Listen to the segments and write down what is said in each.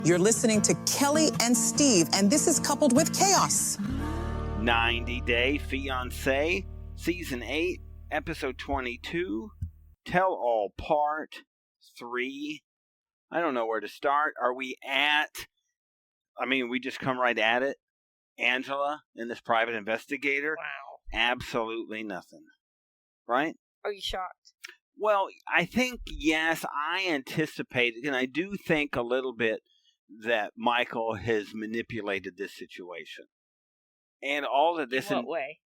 You're listening to Kelly and Steve, and this is Coupled with Chaos. 90 Day Fiancé, Season 8, Episode 22, Tell All Part 3. I don't know where to start. Are we at, we just come right at it. Angela in this Private Investigator? Wow. Absolutely nothing. Right? Are you shocked? Well, I think, yes, I anticipated, and I do think a little bit that Michael has manipulated this situation. And all of this... In what way?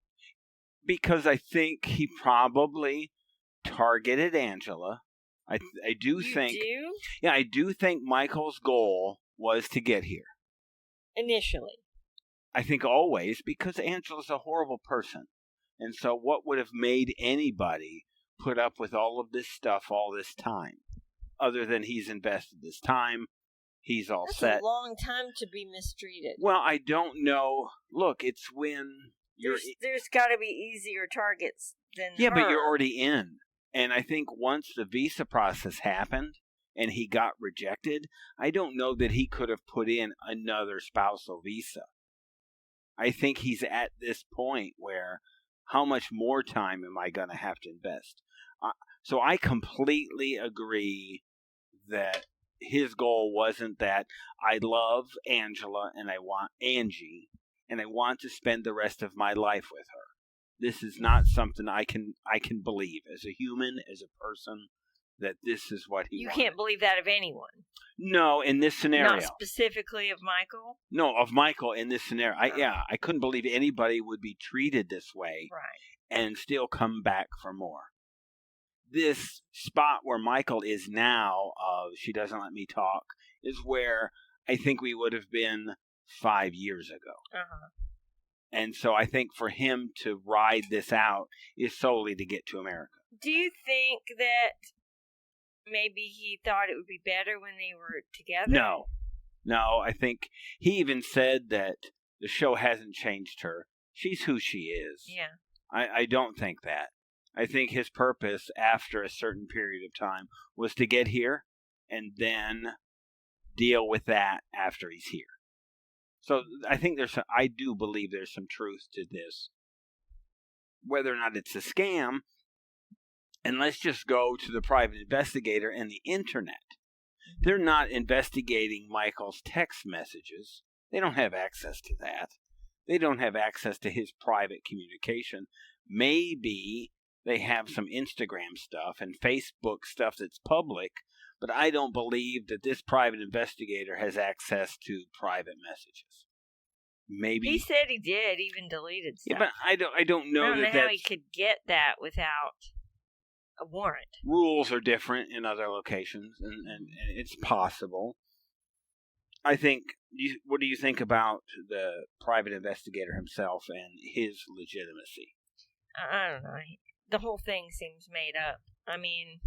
Because I think he probably targeted Angela. I do think... You do? Yeah, I do think Michael's goal was to get here. Initially. I think always, because Angela's a horrible person. And so what would have made anybody put up with all of this stuff all this time? Other than he's invested this time, he's all set. That's a long time to be mistreated. Well, I don't know. Look, it's when you're... There's got to be easier targets than Yeah, her. but you're already in. And I think once the visa process happened and he got rejected, I don't know that he could have put in another spousal visa. I think he's at this point where how much more time am I going to have to invest? So I completely agree that his goal wasn't that I love Angela and I want Angie and I want to spend the rest of my life with her. This is not something I can believe as a human, as a person, that this is what he wanted. You can't believe that of anyone. No, in this scenario. Not specifically of Michael? No, of Michael in this scenario. I couldn't believe anybody would be treated this way. Right. And still come back for more. This spot where Michael is now, she doesn't let me talk, is where I think we would have been 5 years ago. Uh-huh. And so I think for him to ride this out is solely to get to America. Do you think that maybe he thought it would be better when they were together? No, I think he even said that the show hasn't changed her. She's who she is. Yeah. I don't think that. I think his purpose after a certain period of time was to get here and then deal with that after he's here. So I think I do believe there's some truth to this. Whether or not it's a scam, and let's just go to the Private Investigator and the internet. They're not investigating Michael's text messages. They don't have access to that. They don't have access to his private communication. Maybe they have some Instagram stuff and Facebook stuff that's public, but I don't believe that this Private Investigator has access to private messages. Maybe he said he did, even deleted stuff. Yeah, but I don't know. I don't know how he could get that without a warrant. Rules are different in other locations, and it's possible. I think, what do you think about the Private Investigator himself and his legitimacy? I don't know. The whole thing seems made up. I mean,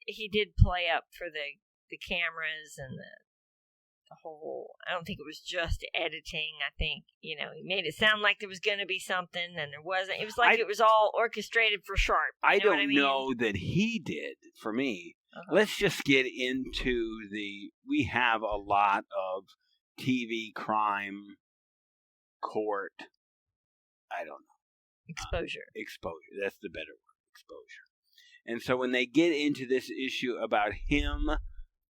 he did play up for the cameras and the whole... I don't think it was just editing. I think, he made it sound like there was going to be something, and there wasn't. It was like it was all orchestrated for sharp. I don't know that he did, for me. Uh-huh. Let's just get into we have a lot of TV crime court, I don't know. Exposure. Exposure. That's the better word. Exposure. And so when they get into this issue about him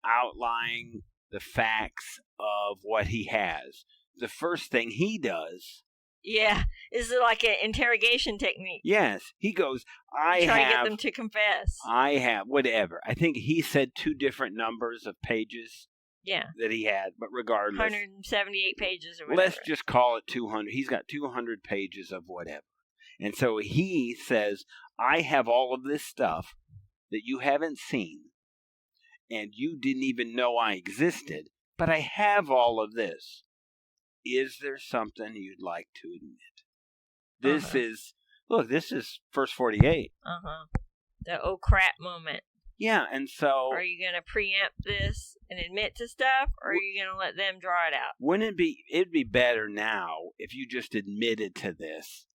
outlining the facts of what he has, the first thing he does... Yeah. Is it like an interrogation technique? Yes. He goes, Try to get them to confess. I have, whatever. I think he said 2 different numbers of pages. Yeah. That he had, but regardless. 178 pages or whatever. Let's just call it 200. He's got 200 pages of whatever. And so he says, I have all of this stuff that you haven't seen, and you didn't even know I existed, but I have all of this. Is there something you'd like to admit? This is First 48. Uh-huh. The oh crap moment. Yeah, and so... Are you going to preempt this and admit to stuff, or are you going to let them draw it out? It'd be better now if you just admitted to this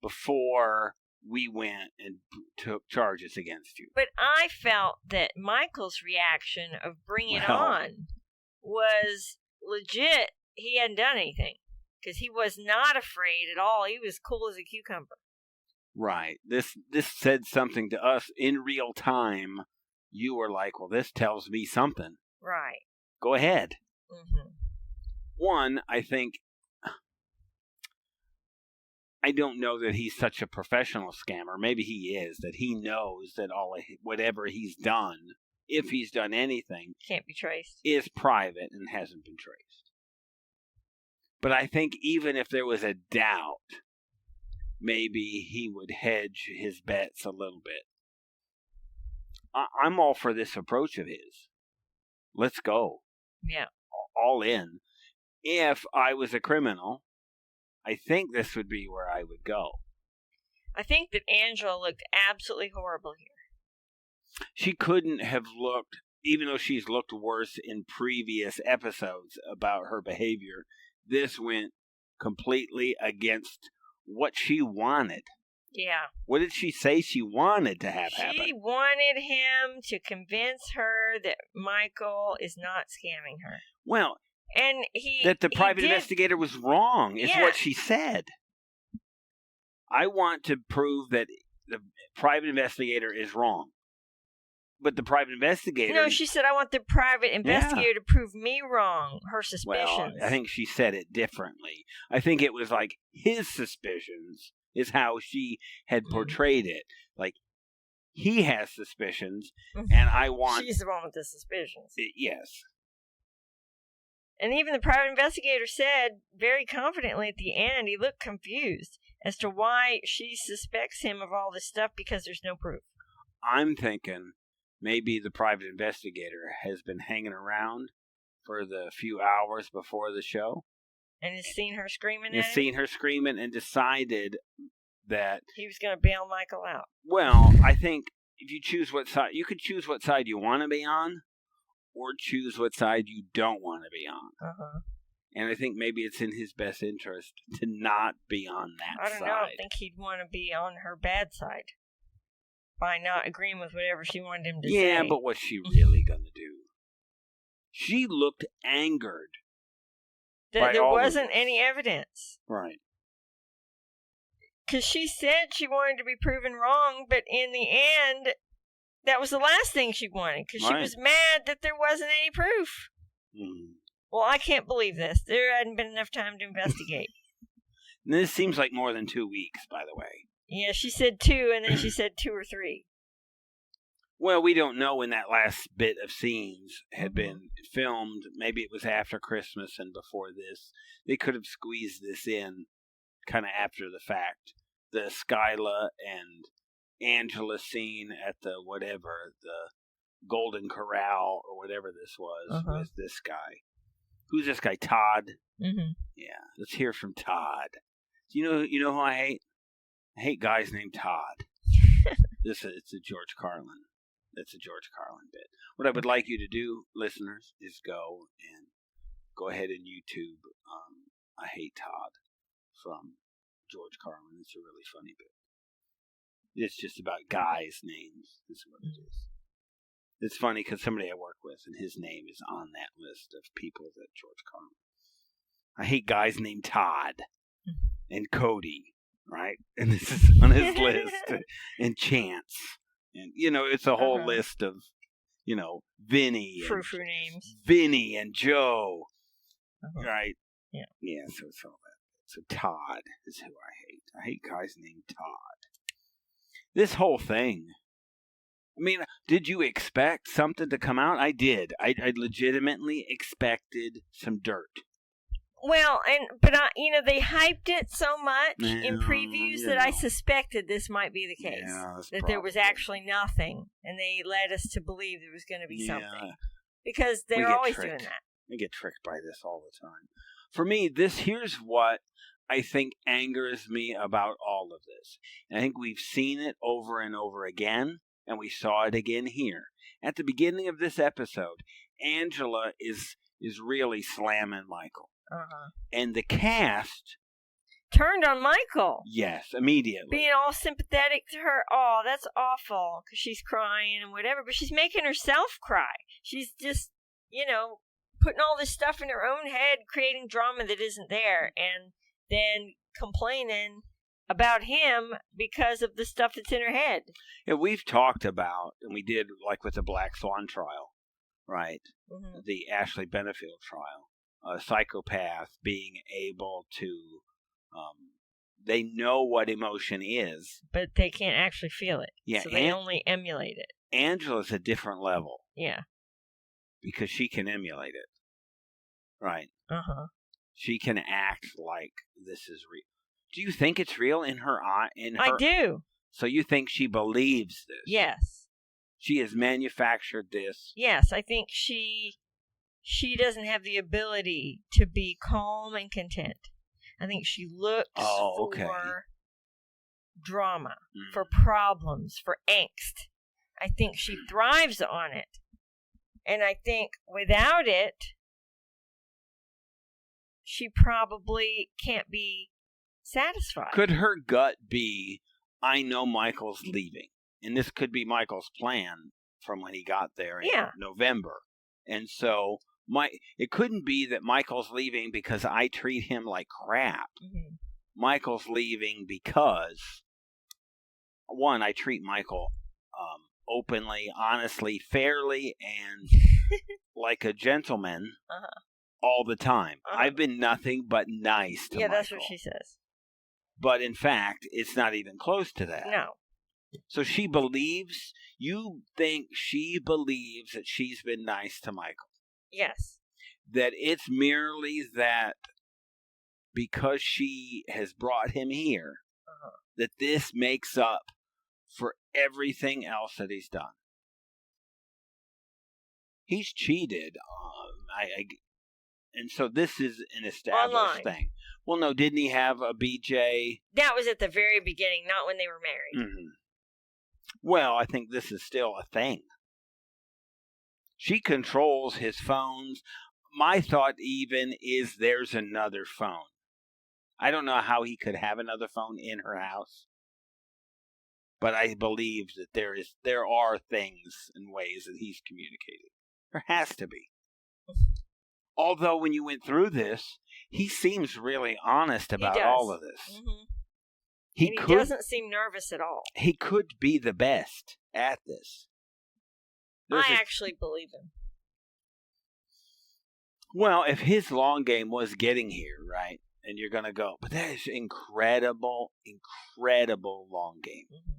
before we went and took charges against you. But I felt that Michael's reaction of bring it on was legit. He hadn't done anything because he was not afraid at all. He was cool as a cucumber. Right. This said something to us in real time. You were like, well, this tells me something. Right. Go ahead. Mm-hmm. One, I think, I don't know that he's such a professional scammer. Maybe he is, that he knows that whatever he's done, if he's done anything, can't be traced, is private and hasn't been traced. But I think even if there was a doubt, maybe he would hedge his bets a little bit. I'm all for this approach of his. Let's go. Yeah. All in. If I was a criminal, I think this would be where I would go. I think that Angela looked absolutely horrible here. She couldn't have looked, even though she's looked worse in previous episodes about her behavior, this went completely against what she wanted. Yeah. What did she say she wanted to have happen? She wanted him to convince her that Michael is not scamming her. Well, and that the private investigator was wrong is what she said. I want to prove that the private investigator is wrong. But the private investigator... No, she said, I want the private investigator to prove me wrong, her suspicions. Well, I think she said it differently. I think it was like his suspicions is how she had portrayed it. Like, he has suspicions, and I want... She's the one with the suspicions. Yes. And even the private investigator said very confidently at the end, he looked confused as to why she suspects him of all this stuff because there's no proof. I'm thinking maybe the private investigator has been hanging around for the few hours before the show. And has seen her screaming Has seen her screaming and decided that... he was going to bail Michael out. Well, I think if you choose what side... You could choose what side you want to be on, or choose what side you don't want to be on. Uh-huh. And I think maybe it's in his best interest to not be on that side. I don't know. I think he'd want to be on her bad side by not agreeing with whatever she wanted him to say. Yeah, but what's she really going to do? She looked angered. There wasn't any evidence. Right. Because she said she wanted to be proven wrong, but in the end... that was the last thing she wanted, because she was mad that there wasn't any proof. Well, I can't believe this. There hadn't been enough time to investigate. This seems like more than 2 weeks, by the way. Yeah, she said 2, and then she said 2 or 3. Well, we don't know when that last bit of scenes had been filmed. Maybe it was after Christmas and before this. They could have squeezed this in kind of after the fact. The Skyla and Angela scene at the Golden Corral or whatever this was with this guy. Who's this guy? Todd? Mm-hmm. Yeah, let's hear from Todd. You know who I hate? I hate guys named Todd. It's a George Carlin. That's a George Carlin bit. What I would like you to do, listeners, is go ahead and YouTube I Hate Todd from George Carlin. It's a really funny bit. It's just about guys' names. Is what it is. It's funny because somebody I work with, and his name is on that list of people that George Carlin. I hate guys named Todd and Cody, right? And this is on his list. And Chance. And, it's a whole list of, Vinny. Frou-frou names. Vinny and Joe. Right? Yeah. Yeah, so it's all that. So Todd is who I hate. I hate guys named Todd. This whole thing. I mean, did you expect something to come out? I did. I legitimately expected some dirt. Well, but they hyped it so much in previews that I suspected this might be the case. Yeah, that there was actually nothing, and they led us to believe there was going to be something. Because they're always doing that. We get tricked by this all the time. For me, here's what I think angers me about all of this. And I think we've seen it over and over again, and we saw it again here. At the beginning of this episode, Angela is really slamming Michael. And the cast turned on Michael. Yes, immediately. Being all sympathetic to her. Oh, that's awful, because she's crying and whatever, but she's making herself cry. She's just, putting all this stuff in her own head, creating drama that isn't there, and then complaining about him because of the stuff that's in her head. Yeah, we've talked about, and we did like with the Black Swan trial, right? Mm-hmm. The Ashley Benefield trial. A psychopath being able to, they know what emotion is. But they can't actually feel it. Yeah, so they only emulate it. Angela's a different level. Yeah. Because she can emulate it. Right. Uh-huh. She can act like this is real. Do you think it's real in her eye? I do. So you think she believes this? Yes. She has manufactured this? Yes, I think she doesn't have the ability to be calm and content. I think she looks for drama, for problems, for angst. I think she thrives on it. And I think without it, she probably can't be satisfied. Could her gut be, I know Michael's leaving, and this could be Michael's plan from when he got there in November. And so it couldn't be that Michael's leaving because I treat him like crap. Mm-hmm. Michael's leaving because, one, I treat Michael openly, honestly, fairly, and like a gentleman all the time. I've been nothing but nice to Michael. Yeah, that's what she says. But in fact, it's not even close to that. No. So you think she believes that she's been nice to Michael? Yes. That it's merely that because she has brought him here, that this makes up for everything else that he's done. He's cheated. And so this is an established thing. Well, no, didn't he have a BJ? That was at the very beginning, not when they were married. Mm-hmm. Well, I think this is still a thing. She controls his phones. My thought even is there's another phone. I don't know how he could have another phone in her house. But I believe that there are things and ways that he's communicating. There has to be. Although when you went through this, he seems really honest about all of this. Mm-hmm. He doesn't seem nervous at all. He could be the best at this. I actually believe him. Well, if his long game was getting here, right, and you're going to go, but that is incredible long game. Mm-hmm.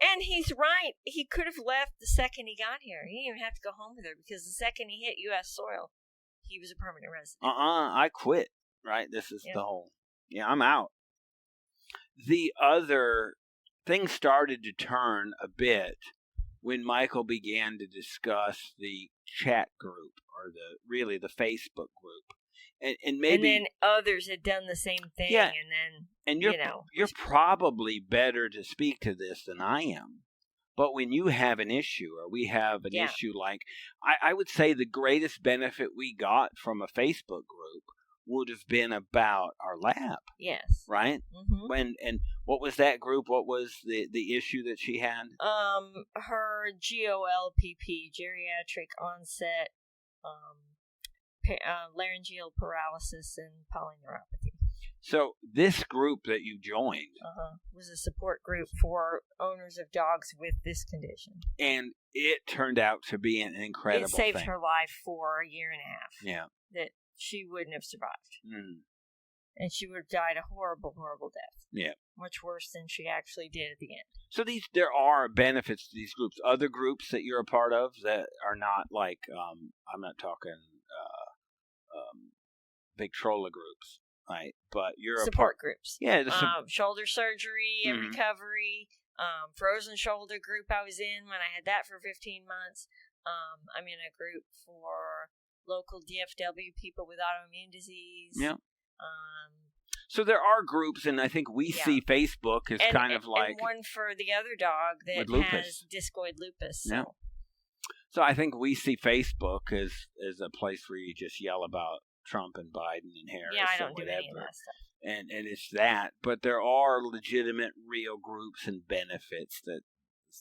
And he's right. He could have left the second he got here. He didn't even have to go home with her because the second he hit U.S. soil, he was a permanent resident. I quit, right? This is the whole, I'm out. The other thing started to turn a bit when Michael began to discuss the chat group or the Facebook group. And maybe, and then others had done the same thing, and you're probably better to speak to this than I am. But when you have an issue, or we have an issue like, I would say the greatest benefit we got from a Facebook group would have been about our lab. Yes. Right? Mm-hmm. And what was that group? What was the issue that she had? Her GOLPP, geriatric onset laryngeal paralysis and polyneuropathy. So this group that you joined was a support group for owners of dogs with this condition. And it turned out to be an incredible thing. It saved her life for a year and a half. Yeah. That she wouldn't have survived. Mm. And she would have died a horrible, horrible death. Yeah. Much worse than she actually did at the end. So there are benefits to these groups. Other groups that you're a part of that are not like, I'm not talking big troller groups, right? But you're support groups. Yeah. Shoulder surgery and recovery. Frozen shoulder group I was in when I had that for 15 months. I'm in a group for local DFW people with autoimmune disease. Yeah. So there are groups, and I think we see Facebook as kind of like... And one for the other dog that has discoid lupus. So. Yeah. So I think we see Facebook as a place where you just yell about Trump and Biden and Harris. Yeah, I don't and do whatever. any of that stuff. And it's that, but there are legitimate, real groups and benefits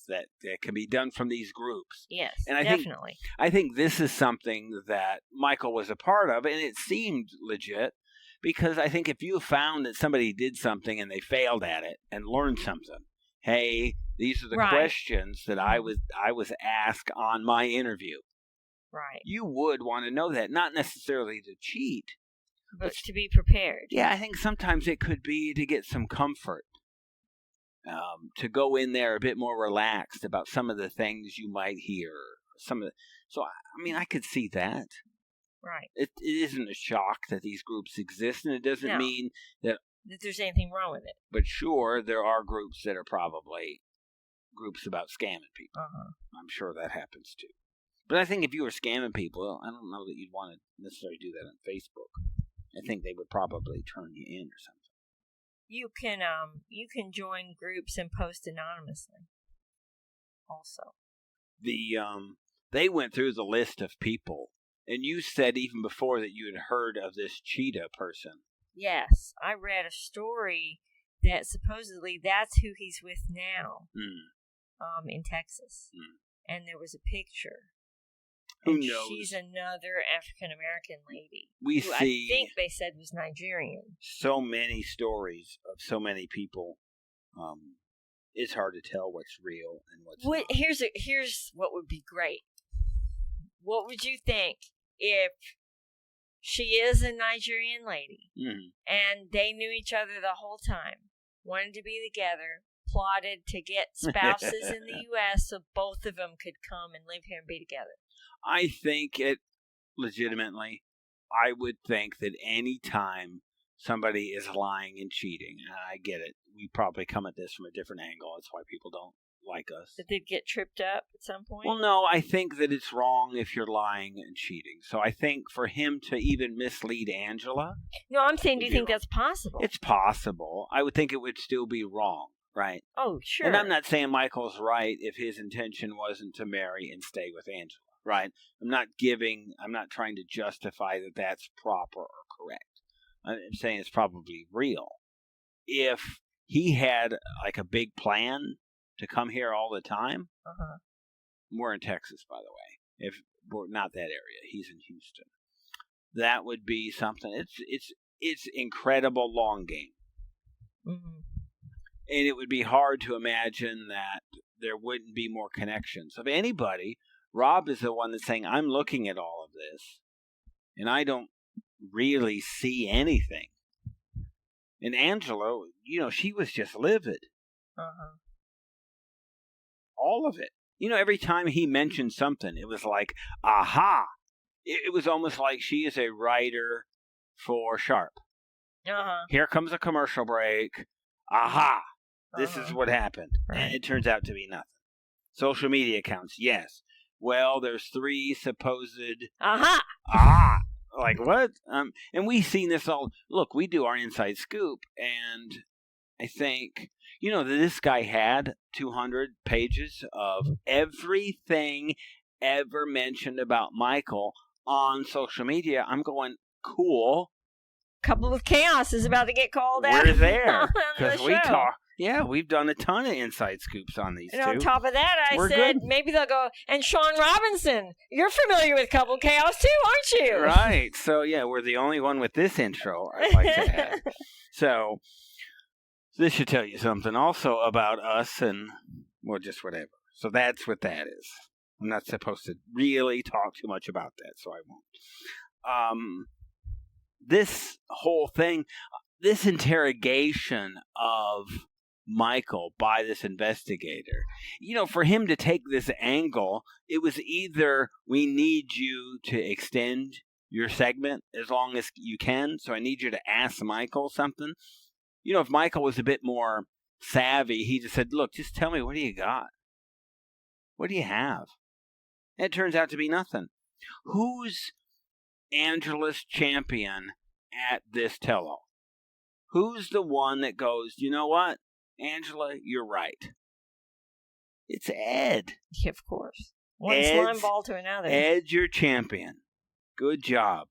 that can be done from these groups. Yes, and definitely. I think this is something that Michael was a part of, and it seemed legit, because I think if you found that somebody did something and they failed at it and learned something, hey, these are the questions that I was asked on my interview. Right. You would want to know that, not necessarily to cheat, but to be prepared. Yeah, I think sometimes it could be to get some comfort, to go in there a bit more relaxed about some of the things you might hear. So, I mean, I could see that. Right. It isn't a shock that these groups exist, and it doesn't mean that there's anything wrong with it. But sure, there are groups that are probably groups about scamming people. I'm sure that happens too. But I think if you were scamming people, I don't know that you'd want to necessarily do that on Facebook. I think they would probably turn you in or something. You can join groups and post anonymously. Also, they went through the list of people, and you said even before that you had heard of this cheetah person. Yes, I read a story that supposedly that's who he's with now, in Texas, and there was a picture. Who knows? She's another African-American lady. Who I think they said was Nigerian. So many stories of so many people. It's hard to tell what's real and what's not. Here's what would be great. What would you think if she is a Nigerian lady and they knew each other the whole time, wanted to be together, plotted to get spouses in the U.S. so both of them could come and live here and be together? I think legitimately, I would think that any time somebody is lying and cheating, and I get it, we probably come at this from a different angle. That's why people don't like us. Did they get tripped up at some point? Well, no, I think that it's wrong if you're lying and cheating. So I think for him to even mislead Angela... No, I'm saying, do you think that's possible? It's possible. I would think it would still be wrong, right? Oh, sure. And I'm not saying Michael's right if his intention wasn't to marry and stay with Angela. Right. I'm not trying to justify that that's proper or correct. I'm saying it's probably real. If he had like a big plan to come here all the time, we're in Texas, by the way. If we're not that area, he's in Houston. That would be something. It's incredible long game. And it would be hard to imagine that there wouldn't be more connections. Of anybody, Rob is the one that's saying, I'm looking at all of this, and I don't really see anything. And Angela, she was just livid. All of it. Every time he mentioned something, it was like, aha! It was almost like she is a writer for Sharp. Here comes a commercial break. Aha! This is what happened. Right. And it turns out to be nothing. Social media accounts, yes. Well, there's 3 supposed... Like, what? And we've seen this all... Look, we do our Inside Scoop, and I think, that this guy had 200 pages of everything ever mentioned about Michael on social media. I'm going, cool. Couple of Chaos is about to get called out. We're there. Because we talk... Yeah, we've done a ton of Inside Scoops on these two. And on top of that, I said, maybe they'll go, and Sean Robinson, you're familiar with Couple Chaos too, aren't you? Right. So, yeah, we're the only one with this intro, I'd like to add. So, this should tell you something also about us and, well, just whatever. So that's what that is. I'm not supposed to really talk too much about that, so I won't. This whole thing, this interrogation of Michael by this investigator, for him to take this angle, it was either we need you to extend your segment as long as you can, so I need you to ask Michael something. If Michael was a bit more savvy, he just said, look, just tell me, what do you got? What do you have? And it turns out to be nothing. Who's Angela's champion at this tell-all? Who's the one that goes, you know what? Angela, you're right. It's Ed. Yeah, of course. One slime ball to another. Ed's your champion. Good job.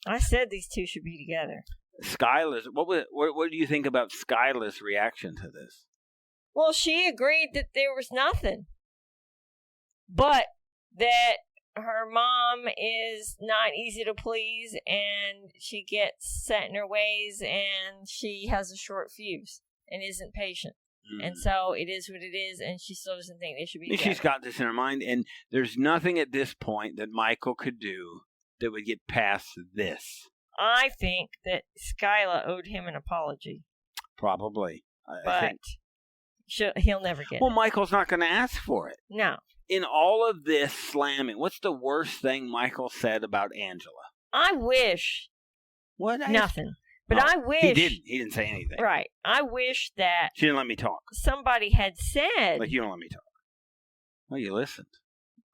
I said these two should be together. Skyla's, what do you think about Skyla's reaction to this? Well, she agreed that there was nothing, but that her mom is not easy to please, and she gets set in her ways, and she has a short fuse and isn't patient. And so it is what it is, and she still doesn't think they should be together. She's got this in her mind, and there's nothing at this point that Michael could do that would get past this. I think that Skyla owed him an apology. Probably. But he'll never get it. Well, Michael's not going to ask for it. No. In all of this slamming, what's the worst thing Michael said about Angela? I wish. What? Nothing. But I wish. He didn't say anything. Right. I wish that. She didn't let me talk. Somebody had said. Like, you don't let me talk. Well, you listened.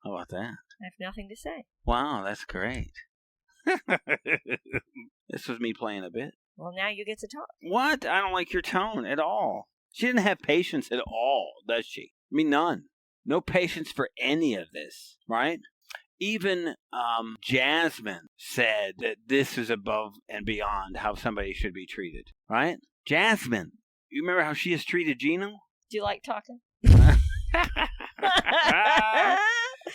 How about that? I have nothing to say. Wow, that's great. This was me playing a bit. Well, now you get to talk. What? I don't like your tone at all. She didn't have patience at all, does she? I mean, none. No patience for any of this, right? Even Jasmine said that this is above and beyond how somebody should be treated, right? Jasmine, you remember how she has treated Gino? Do you like talking?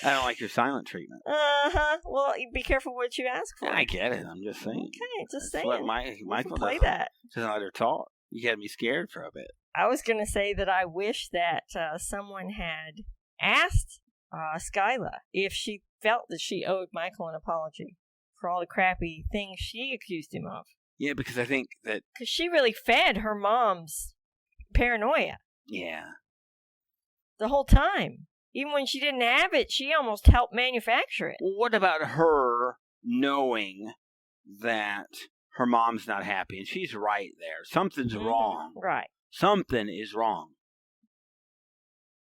I don't like your silent treatment. Well, be careful what you ask for. I get it. I'm just saying. Okay, just That's saying. what Michael play that. Doesn't let her talk. You had me scared for a bit. I was going to say that I wish that someone had asked Skyla if she felt that she owed Michael an apology for all the crappy things she accused him of. Yeah, because I think that... Because she really fed her mom's paranoia. Yeah. The whole time. Even when she didn't have it, she almost helped manufacture it. Well, what about her knowing that her mom's not happy? And she's right there. Something's wrong. Right. Something is wrong.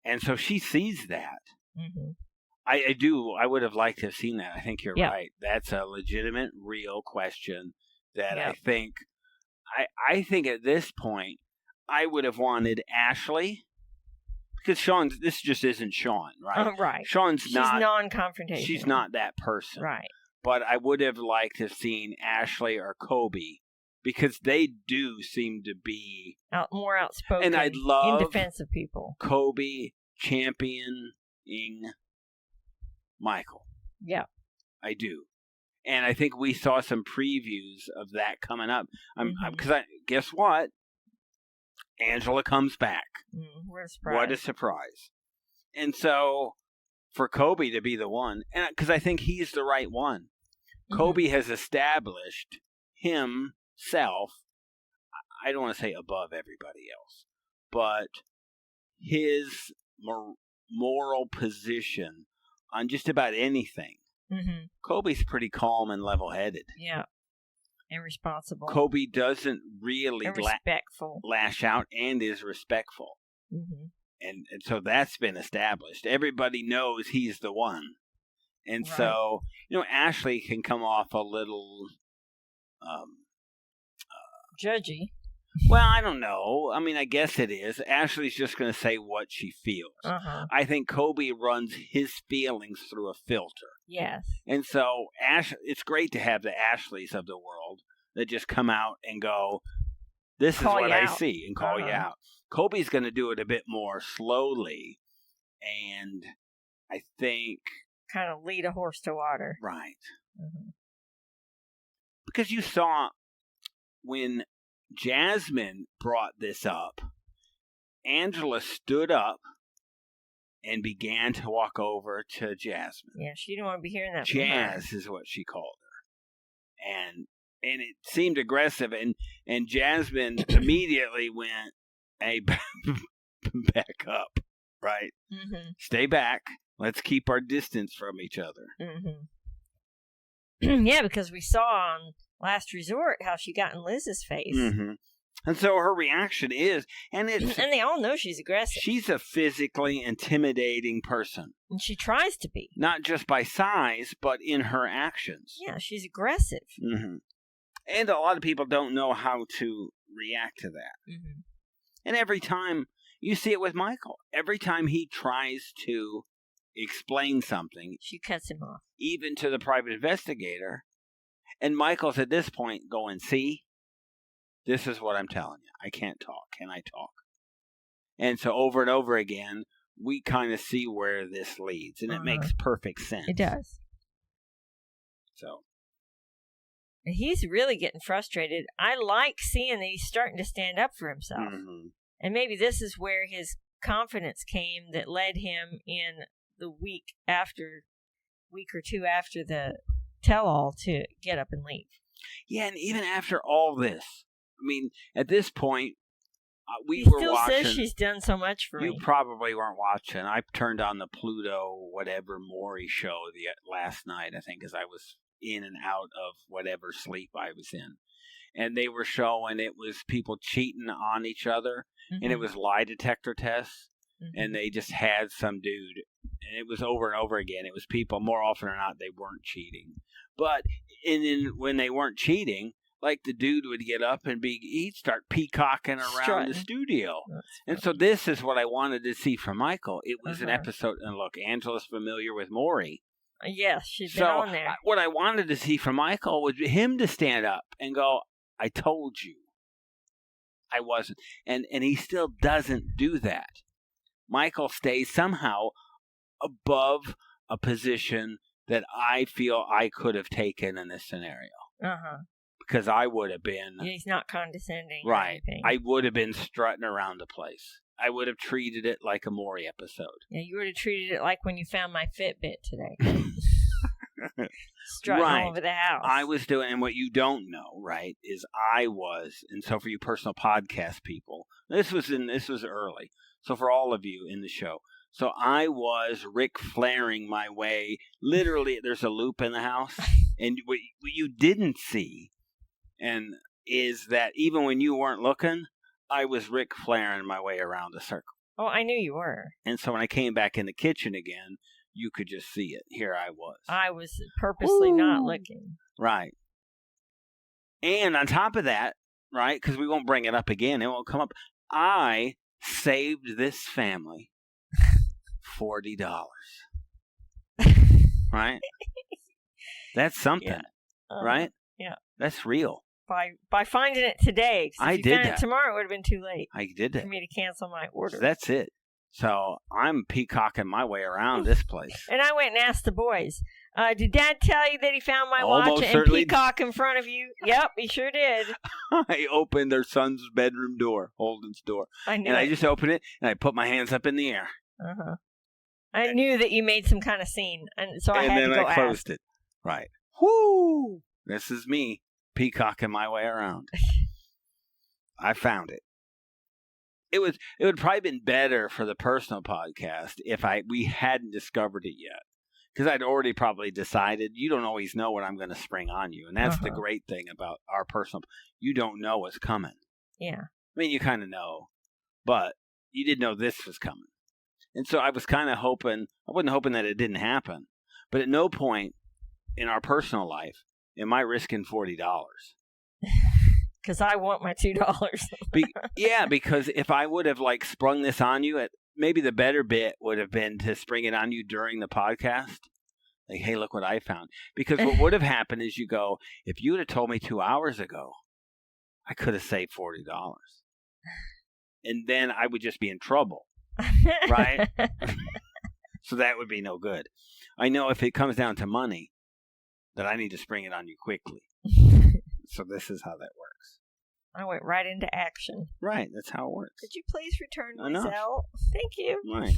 And so she sees that. Mm-hmm. I do. I would have liked to have seen that. I think you're right. That's a legitimate, real question that I think... I think at this point, I would have wanted Ashley... Because this just isn't Sean, right? Right. She's non-confrontational. She's not that person. Right. But I would have liked to have seen Ashley or Kobe, because they do seem to be... more outspoken, and I'd love in defense of people. Kobe championing Michael. Yeah. I do. And I think we saw some previews of that coming up. Because guess what? Angela comes back. What a surprise. And so, for Kobe to be the one, and because I think he's the right one. Kobe has established himself, I don't want to say above everybody else, but his moral position on just about anything. Kobe's pretty calm and level-headed. Yeah. And responsible. Kobe doesn't really respectful. Lash out and is respectful. And so that's been established. Everybody knows he's the one. And so, Ashley can come off a little... judgy. Well, I don't know. I mean, I guess it is. Ashley's just going to say what she feels. I think Kobe runs his feelings through a filter. Yes. And so, it's great to have the Ashleys of the world that just come out and go, this is what I see, and call you out. Kobe's going to do it a bit more slowly, and I think... kind of lead a horse to water. Right. Because you saw when Jasmine brought this up, Angela stood up and began to walk over to Jasmine. Yeah, she didn't want to be hearing that. Jazz is what she called her. And it seemed aggressive, and Jasmine immediately went, hey, back up, right? Stay back. Let's keep our distance from each other. Yeah, because we saw on Last Resort how she got in Liz's face. And so her reaction is, and they all know she's aggressive. She's a physically intimidating person. And she tries to be. Not just by size, but in her actions. Yeah, she's aggressive. And a lot of people don't know how to react to that. And every time, you see it with Michael. Every time he tries to explain something, she cuts him off. Even to the private investigator, And Michael's at this point going, see, this is what I'm telling you. I can't talk. Can I talk? And so over and over again, we kind of see where this leads, and it makes perfect sense. It does. So he's really getting frustrated. I like seeing that he's starting to stand up for himself. Mm-hmm. And maybe this is where his confidence came that led him in the week or two after the tell-all to get up and leave. Yeah, and even after all this, I mean, at this point, he still says she's done so much for me. You probably weren't watching. I turned on the Pluto whatever Maury show last night, I think, as I was in and out of whatever sleep I was in. And they were showing it was people cheating on each other, and it was lie detector tests, and they just had some dude, and it was over and over again. It was people, more often than not, they weren't cheating. But when they weren't cheating, like the dude would get up and he'd start peacocking around the studio. And so this is what I wanted to see from Michael. It was an episode, and look, Angela's familiar with Maury. Yes, she's been on there. What I wanted to see from Michael was him to stand up and go, I told you I wasn't. And he still doesn't do that. Michael stays somehow above a position that I feel I could have taken in this scenario. Because I would have been... He's not condescending. Right. I would have been strutting around the place. I would have treated it like a Maury episode. Yeah, you would have treated it like when you found my Fitbit today. Strutting all over the house. I was doing, and what you don't know, right, is I was, and so for you personal podcast people, this was early. So for all of you in the show, so I was Ric Flairing my way. Literally, there's a loop in the house, and what you didn't see, and is that even when you weren't looking, I was Ric Flairing my way around a circle. Oh, I knew you were. And so when I came back in the kitchen again, you could just see it. Here I was. I was purposely not looking. Right. And on top of that, right, because we won't bring it up again, it won't come up, I saved this family $40. Right? That's something. Right? Yeah. That's real. By finding it today. I if you did found that. it tomorrow, it would have been too late. I did that. For me to cancel my order. So that's it. So I'm peacocking my way around this place. And I went and asked the boys, did Dad tell you that he found my Almost watch and peacock in front of you? Yep, he sure did. I opened their son's bedroom door, Holden's door. I just opened it, and I put my hands up in the air. I knew that you made some kind of scene, and so I had to go ask. And then I closed it. Right. Whoo! This is me peacocking my way around. I found it. It would probably been better for the personal podcast if we hadn't discovered it yet, because I'd already probably decided. You don't always know what I'm going to spring on you, and that's the great thing about our personal. You don't know what's coming. Yeah. I mean, you kind of know, but you didn't know this was coming, and so I was kind of hoping. I wasn't hoping that it didn't happen, but at no point in our personal life am I risking $40. Because I want my $2. Yeah, because if I would have sprung this on you, maybe the better bit would have been to spring it on you during the podcast. Like, hey, look what I found. Because what would have happened is you go, if you would have told me 2 hours ago, I could have saved $40. And then I would just be in trouble. Right? So that would be no good. I know if it comes down to money, that I need to spring it on you quickly. So this is how that works. I went right into action. Right, that's how it works. Could you please return my Zelle? Thank you. Right.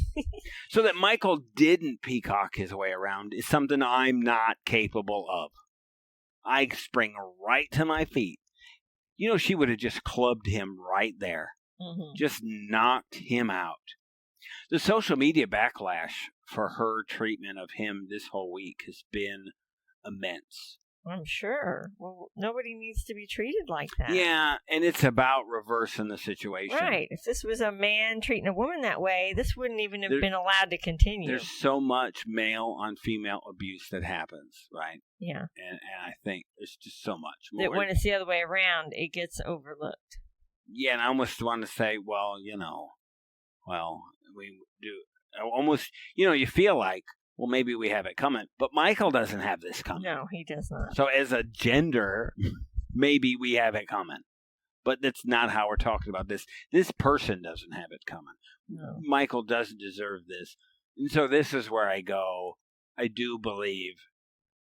So that Michael didn't peacock his way around is something I'm not capable of. I spring right to my feet. You know, she would have just clubbed him right there. Just knocked him out. The social media backlash for her treatment of him this whole week has been immense. I'm sure. Well, nobody needs to be treated like that. Yeah, and it's about reversing the situation. Right. If this was a man treating a woman that way, this wouldn't even have been allowed to continue. There's so much male on female abuse that happens, right? Yeah. And I think there's just so much more. That when it's the other way around, it gets overlooked. Yeah, and I almost want to say, we do almost, you feel like well, maybe we have it coming. But Michael doesn't have this coming. No, he does not. So as a gender, maybe we have it coming. But that's not how we're talking about this. This person doesn't have it coming. No. Michael doesn't deserve this. And so this is where I go. I do believe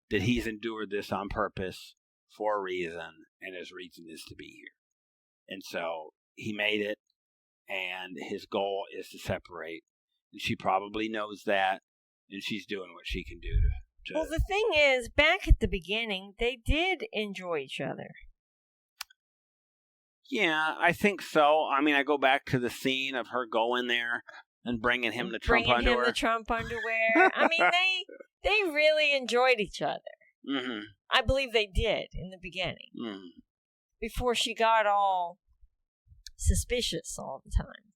that he's endured this on purpose for a reason, and his reason is to be here. And so he made it, and his goal is to separate. And she probably knows that, and she's doing what she can do to Well, the thing is, back at the beginning, they did enjoy each other. Yeah, I think so. I mean, I go back to the scene of her going there and bringing him the Trump underwear. Bringing him the Trump underwear. I mean, they really enjoyed each other. Mm-hmm. I believe they did in the beginning. Mm-hmm. Before she got all suspicious all the time.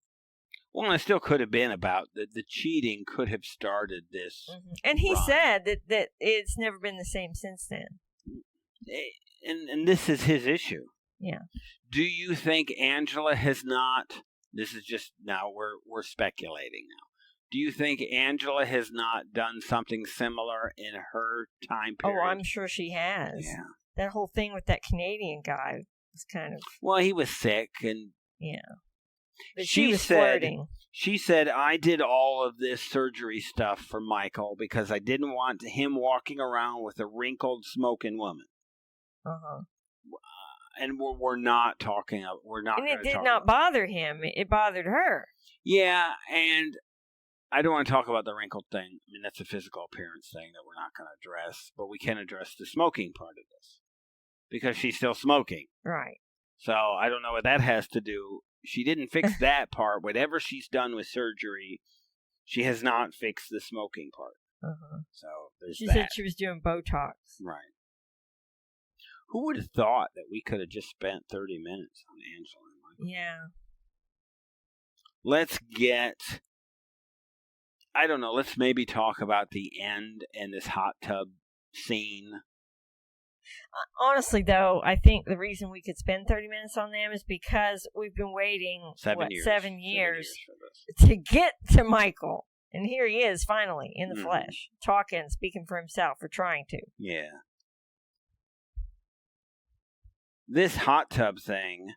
Well, and it still could have been about the cheating could have started this. Mm-hmm. And he run. said that it's never been the same since then. And this is his issue. Yeah. Do you think Angela has not? This is just now we're speculating now. Do you think Angela has not done something similar in her time period? Oh, I'm sure she has. Yeah. That whole thing with that Canadian guy was kind of. Well, he was sick, and yeah. But she was flirting. She said, "I did all of this surgery stuff for Michael because I didn't want him walking around with a wrinkled, smoking woman." Uh-huh. And we're not talking. We're not. And it did not bother him. It bothered her. Yeah, and I don't want to talk about the wrinkled thing. I mean, that's a physical appearance thing that we're not going to address, but we can address the smoking part of this because she's still smoking. Right. So I don't know what that has to do. She didn't fix that part. Whatever she's done with surgery, she has not fixed the smoking part. Uh-huh. So there's she that. said she was doing Botox. Right. Who would have thought that we could have just spent 30 minutes on Angela and Michael? Yeah. Let's get, I don't know, let's maybe talk about the end and this hot tub scene. Honestly, though, I think the reason we could spend 30 minutes on them is because we've been waiting, 7 years to get to Michael. And here he is, finally, in the flesh, talking, speaking for himself, or trying to. Yeah. This hot tub thing.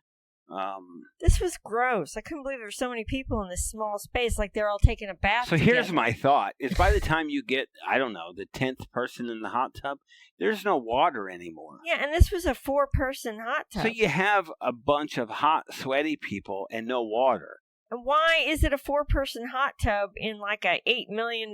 This was gross. I couldn't believe there were so many people in this small space, like they're all taking a bath So together. here's my thought, is by the time you get, I don't know, the 10th person in the hot tub, there's no water anymore. Yeah, and this was a 4-person hot tub. So you have a bunch of hot, sweaty people and no water. And why is it a 4-person hot tub in like a $8 million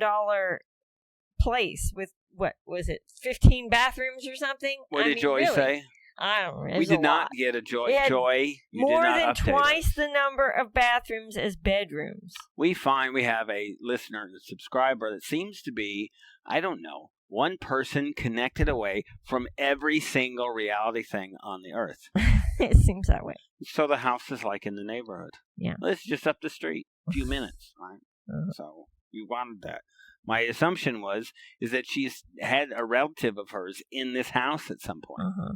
place with, what was it, 15 bathrooms or something? What did Joy say? I don't know. We did not get a Joy. Joy, you more did not than update twice us. the number of bathrooms as bedrooms. We find we have a listener and a subscriber that seems to be, I don't know, one person connected away from every single reality thing on the earth. It seems that way. So the house is like in the neighborhood. Yeah. Well, it's just up the street, a few minutes, right? Uh-huh. So we wanted that. My assumption is that she's had a relative of hers in this house at some point. Uh-huh.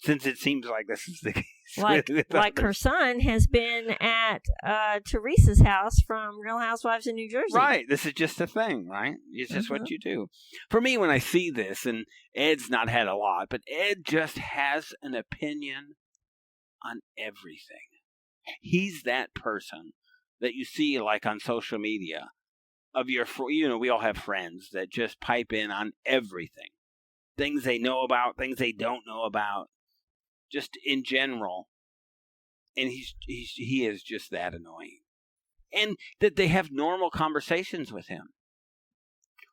Since it seems like this is the case. Like her son has been at Teresa's house from Real Housewives of New Jersey. Right. This is just a thing, right? It's just what you do. For me, when I see this, and Ed's not had a lot, but Ed just has an opinion on everything. He's that person that you see like on social media of your, we all have friends that just pipe in on everything. Things they know about, things they don't know about. Just in general, and he is just that annoying, and that they have normal conversations with him.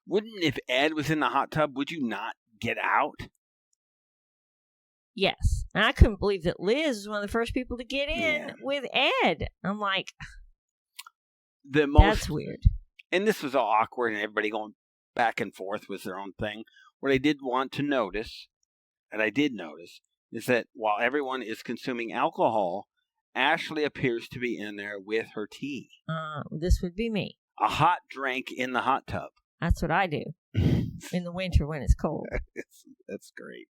Wouldn't, if Ed was in the hot tub, would you not get out? Yes, and I couldn't believe that Liz was one of the first people to get in with Ed. I'm like, that's weird. And this was all awkward, and everybody going back and forth was their own thing. What I did want to notice, and I did notice, is that while everyone is consuming alcohol, Ashley appears to be in there with her tea. This would be me. A hot drink in the hot tub. That's what I do in the winter when it's cold. That's great.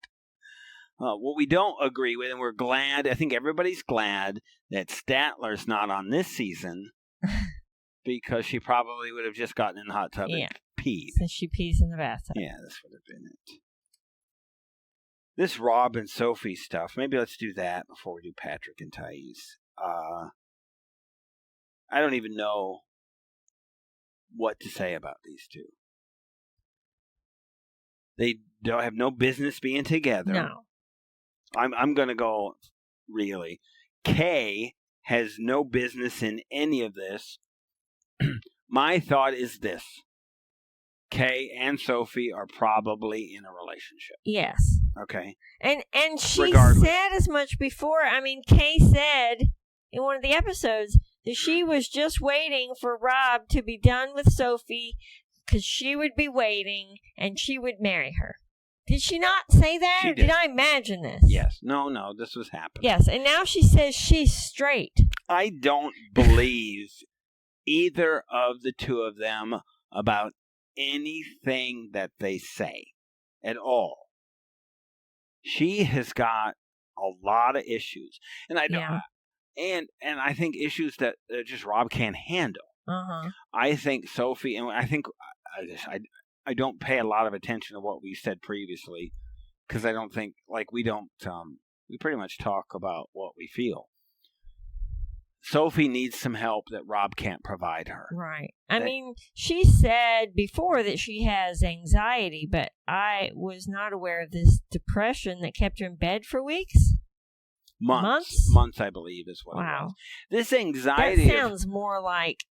What we don't agree with, and we're glad, I think everybody's glad that Statler's not on this season because she probably would have just gotten in the hot tub and peed. Since she pees in the bathtub. Yeah, this would have been it. This Rob and Sophie stuff, maybe let's do that before we do Patrick and Thais. I don't even know what to say about these two. They don't have no business being together. No. I'm going to go, really. Kay has no business in any of this. My thought is this. Kay and Sophie are probably in a relationship. Yes. Okay. And she Regardless. said as much before. I mean, Kay said in one of the episodes that she was just waiting for Rob to be done with Sophie because she would be waiting and she would marry her. Did she not say that? She or did. did I imagine this? Yes. No, this was happening. Yes, and now she says she's straight. I don't believe either of the two of them about anything that they say at all. She has got a lot of issues. And I don't and I think issues that just Rob can't handle. Uh-huh. I think Sophie, and I think I don't pay a lot of attention to what we said previously because I don't think, like, we pretty much talk about what we feel. Sophie needs some help that Rob can't provide her. Right. I mean, she said before that she has anxiety, but I was not aware of this depression that kept her in bed for weeks. Months, I believe, is what it was. This anxiety... That sounds more like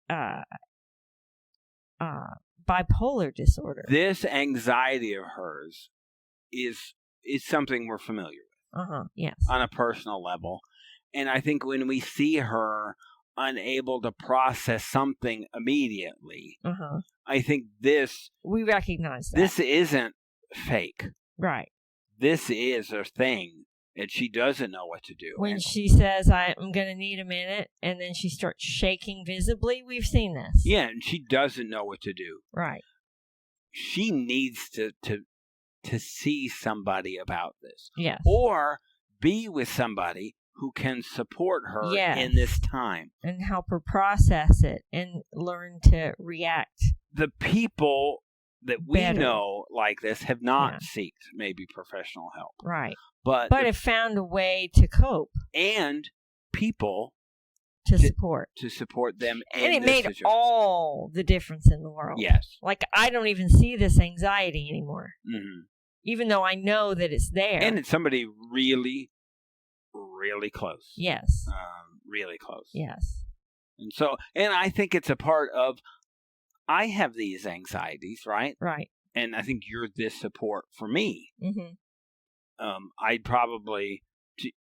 bipolar disorder. This anxiety of hers is something we're familiar with. Uh-huh, yes. On a personal level. And I think when we see her unable to process something immediately, I think we recognize that. This isn't fake. Right. This is a thing. And she doesn't know what to do. When she says, I'm going to need a minute, and then she starts shaking visibly, we've seen this. Yeah, and she doesn't know what to do. Right. She needs to see somebody about this. Yes. Or be with somebody who can support her in this time. And help her process it and learn to react. The people that we know like this have not sought maybe professional help. Right. But have found a way to cope. And people to support them. And it made all the difference in the world. Yes. Like, I don't even see this anxiety anymore. Mm-hmm. Even though I know that it's there. And it's somebody really, really close. Yes. Really close. Yes. And I think it's a part of, I have these anxieties, right? Right. And I think you're this support for me. Mm-hmm. I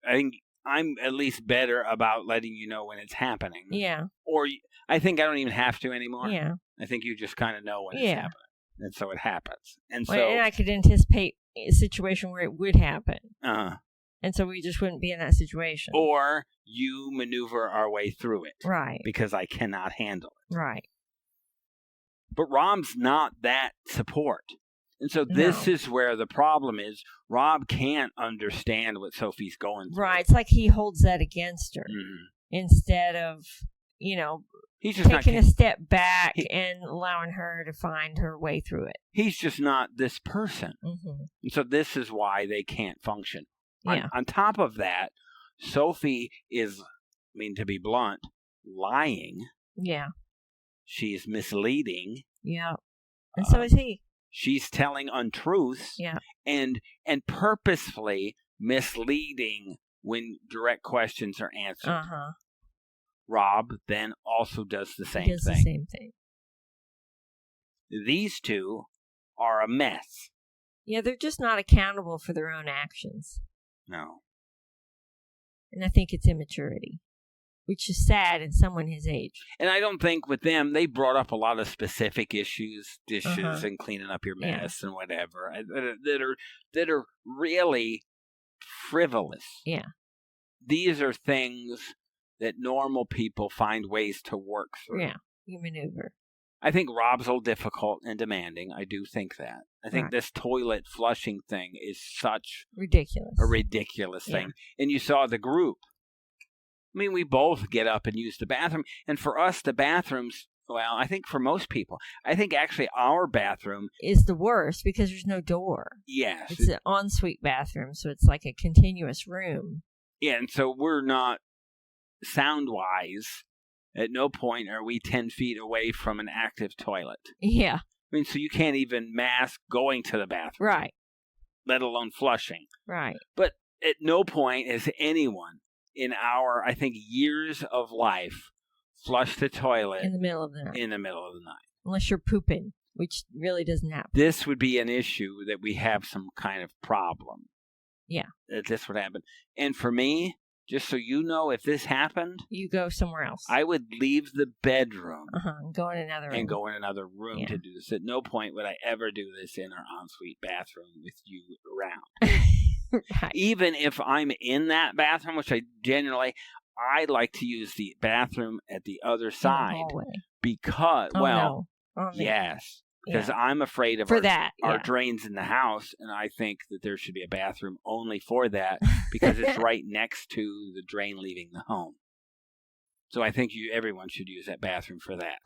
think I'm at least better about letting you know when it's happening. Yeah. Or I think I don't even have to anymore. Yeah. I think you just kind of know when it's happening. And so it happens. And and I could anticipate a situation where it would happen. Uh-huh. And so we just wouldn't be in that situation. Or you maneuver our way through it. Right. Because I cannot handle it. Right. But Rob's not that support. And so this is where the problem is. Rob can't understand what Sophie's going through. Right. It's like he holds that against her instead of, he's just taking a step back and allowing her to find her way through it. He's just not this person. Mm-hmm. And so this is why they can't function. Yeah. On top of that, Sophie is, to be blunt, lying. Yeah. She's misleading. Yeah. And so is he. She's telling untruths. Yeah. And purposefully misleading when direct questions are answered. Uh-huh. Rob then also does the same thing. The same thing. These two are a mess. Yeah, they're just not accountable for their own actions. No. And I think it's immaturity, which is sad in someone his age. And I don't think with them, they brought up a lot of specific issues, dishes and cleaning up your mess and whatever, that are really frivolous. Yeah. These are things that normal people find ways to work through. Yeah, you maneuver. I think Rob's a little difficult and demanding. I do think that. I think this toilet flushing thing is such a ridiculous thing. And you saw the group. We both get up and use the bathroom. And for us, the bathrooms, Well, I think for most people, I think actually our bathroom is the worst because there's no door. Yes. It's an ensuite bathroom, so it's like a continuous room. Yeah, and so we're not sound-wise. At no point are we 10 feet away from an active toilet. Yeah. I mean, so you can't even mask going to the bathroom. Right. Let alone flushing. Right. But at no point has anyone in our, I think, years of life flushed the toilet in the middle of the night. Unless you're pooping, which really doesn't happen. This would be an issue that we have some kind of problem. Yeah. That this would happen. And for me, just so you know, if this happened, you go somewhere else. I would leave the bedroom and go in another room. And go in another room to do this. At no point would I ever do this in our ensuite bathroom with you around. Right. Even if I'm in that bathroom, which I generally, I like to use the bathroom at the other side because, yes, because I'm afraid of our drains in the house, and I think that there should be a bathroom only for that because it's right next to the drain leaving the home. So I think everyone should use that bathroom for that.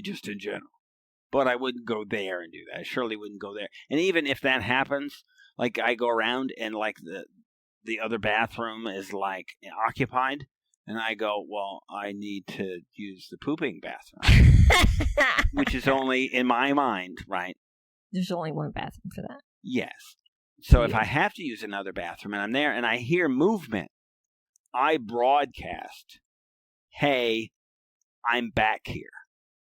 Just in general. But I wouldn't go there and do that. I surely wouldn't go there. And even if that happens, like I go around and like the other bathroom is like occupied, and I go, well, I need to use the pooping bathroom, which is only in my mind, right? There's only one bathroom for that. Yes. So if I have to use another bathroom and I'm there and I hear movement, I broadcast, "Hey, I'm back here,"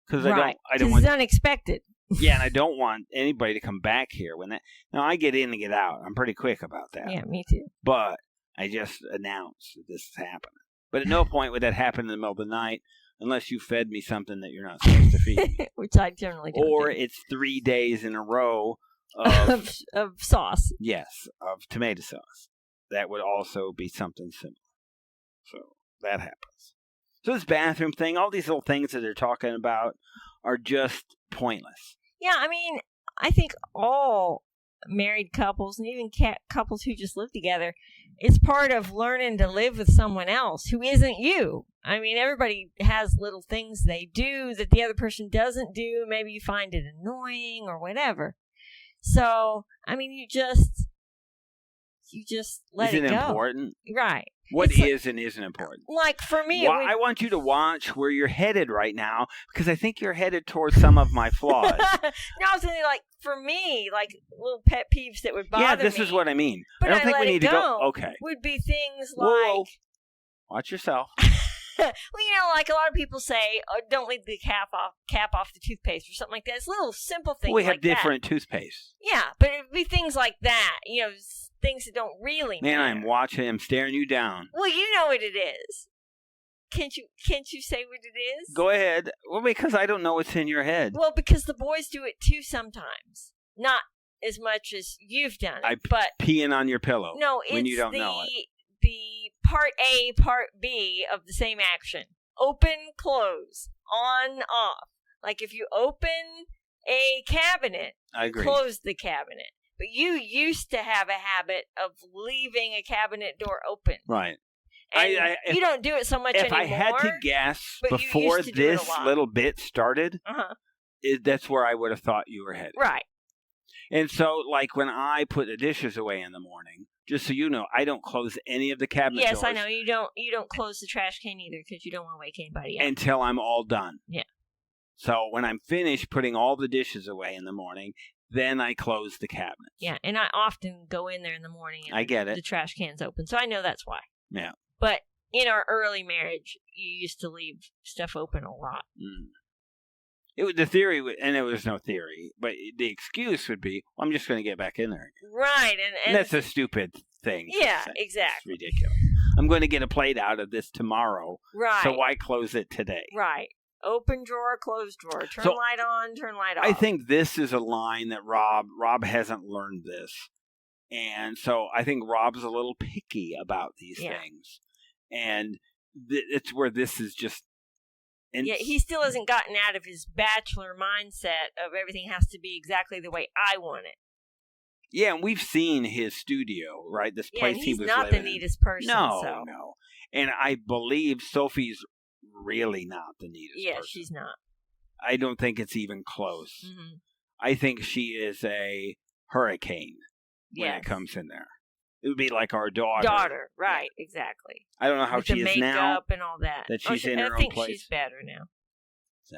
because I don't want it's unexpected. Yeah, and I don't want anybody to come back here when that. Now I get in and get out. I'm pretty quick about that. Yeah, me too. But I just announce that this is happening. But at no point would that happen in the middle of the night unless you fed me something that you're not supposed to feed me. Which I generally don't. Or it's 3 days in a row of sauce. Yes, of tomato sauce. That would also be something similar. So that happens. So this bathroom thing, all these little things that they're talking about are just pointless. Yeah, I mean, I think all married couples and even couples who just live together, it's part of learning to live with someone else who isn't you. I mean, everybody has little things they do that the other person doesn't do. Maybe you find it annoying or whatever. So, I mean, you just let it go. Isn't it important? Right. What is and isn't important? Like for me, I want you to watch where you're headed right now because I think you're headed towards some of my flaws. No, I was saying, like for me, like little pet peeves that would bother me. Yeah, this is what I mean. But I don't think we need to go. Okay. Would be things like. Whoa. Watch yourself. Well, you know, like a lot of people say, oh, don't leave the cap off the toothpaste or something like that. It's little simple things. We have different toothpaste. Yeah, but it'd be things like that. You know, things that don't really matter. Man, I'm watching. I'm staring you down. Well, you know what it is. Can't you say what it is? Go ahead. Well, because I don't know what's in your head. Well, because the boys do it too sometimes. Not as much as you've done it, but peeing on your pillow. No, it's when you don't know it. The part A, part B of the same action. Open, close, on, off. Like if you open a cabinet, I agree. Close the cabinet. But you used to have a habit of leaving a cabinet door open. Right. And you don't do it so much anymore. If I had to guess before this little bit started, that's where I would have thought you were headed. Right. And so, like, when I put the dishes away in the morning, just so you know, I don't close any of the cabinet doors. Yes, I know. You don't close the trash can either because you don't want to wake anybody up. Until I'm all done. Yeah. So when I'm finished putting all the dishes away in the morning, then I close the cabinets. Yeah, and I often go in there in the morning and I get it. The trash can's open. So I know that's why. Yeah. But in our early marriage, you used to leave stuff open a lot. Mm. The theory, and there was no theory, but the excuse would be, well, I'm just going to get back in there again. Right. And that's a stupid thing. Yeah, exactly. It's ridiculous. I'm going to get a plate out of this tomorrow. Right. So why close it today? Right. Open drawer, closed drawer. Turn light on, turn light off. I think this is a line that Rob hasn't learned this. And so I think Rob's a little picky about these things. And it's where this is just... Yeah, he still hasn't gotten out of his bachelor mindset of everything has to be exactly the way I want it. Yeah, and we've seen his studio, right? This place he was living in. He's not the neatest person. No. And I believe Sophie's really not the neatest person. Yeah, she's not. I don't think it's even close. Mm-hmm. I think she is a hurricane when it comes in there. It would be like our daughter. Right, exactly. I don't know how With she the is now. makeup and all that. She's in her own place. I think she's better now. So,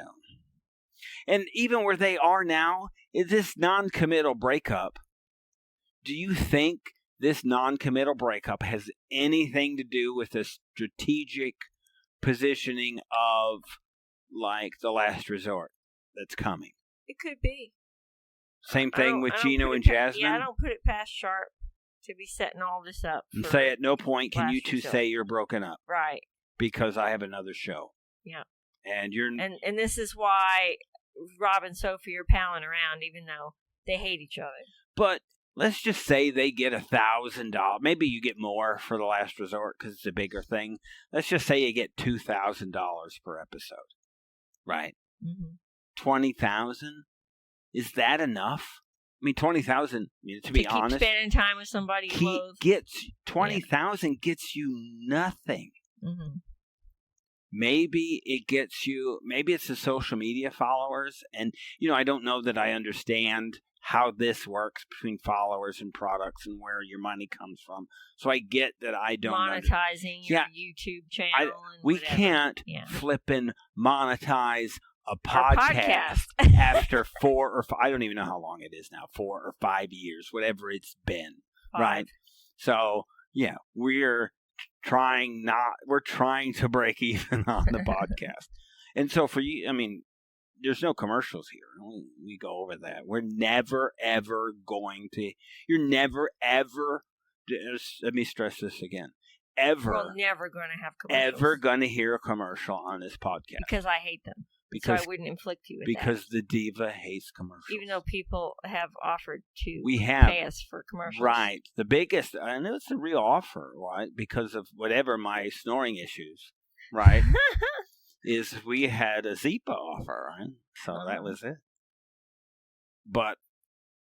and even where they are now, is this non-committal breakup. Do you think this non-committal breakup has anything to do with the strategic positioning of, like, The Last Resort that's coming? It could be. Same thing with Gino and Jasmine? Yeah, I don't put it past Sharp to be setting all this up. And say at no point can you two Resort. say you're broken up. Right. Because I have another show. Yeah. And you're... And this is why Rob and Sophie are palling around, even though they hate each other. But let's just say they get $1,000. Maybe you get more for The Last Resort because it's a bigger thing. Let's just say you get $2,000 per episode. Right? Mm-hmm. $20,000? Is that enough? I mean, $20,000. To be honest, keep spending time with somebody you love. $20,000 gets you nothing. Mm-hmm. Maybe it gets you. Maybe it's the social media followers, and I don't know that I understand how this works between followers and products and where your money comes from. So I get that I don't monetizing your YouTube channel. We whatever. can't flippin' monetize a podcast after 4 or 5, I don't even know how long it is now, 4 or 5 years, whatever it's been, 5. right? So, we're trying to break even on the podcast. And so for you, I mean, there's no commercials here. We go over that. We're never, ever going to, you're never, ever, let me stress this again. We're never going to have commercials. Ever going to hear a commercial on this podcast. Because I hate them. So I wouldn't inflict you with that. Because the diva hates commercials. Even though people have offered to pay us for commercials. Right. The biggest, I know it's a real offer, right? Because of whatever my snoring issues, right? is we had a Zipa offer, right? So that was it. But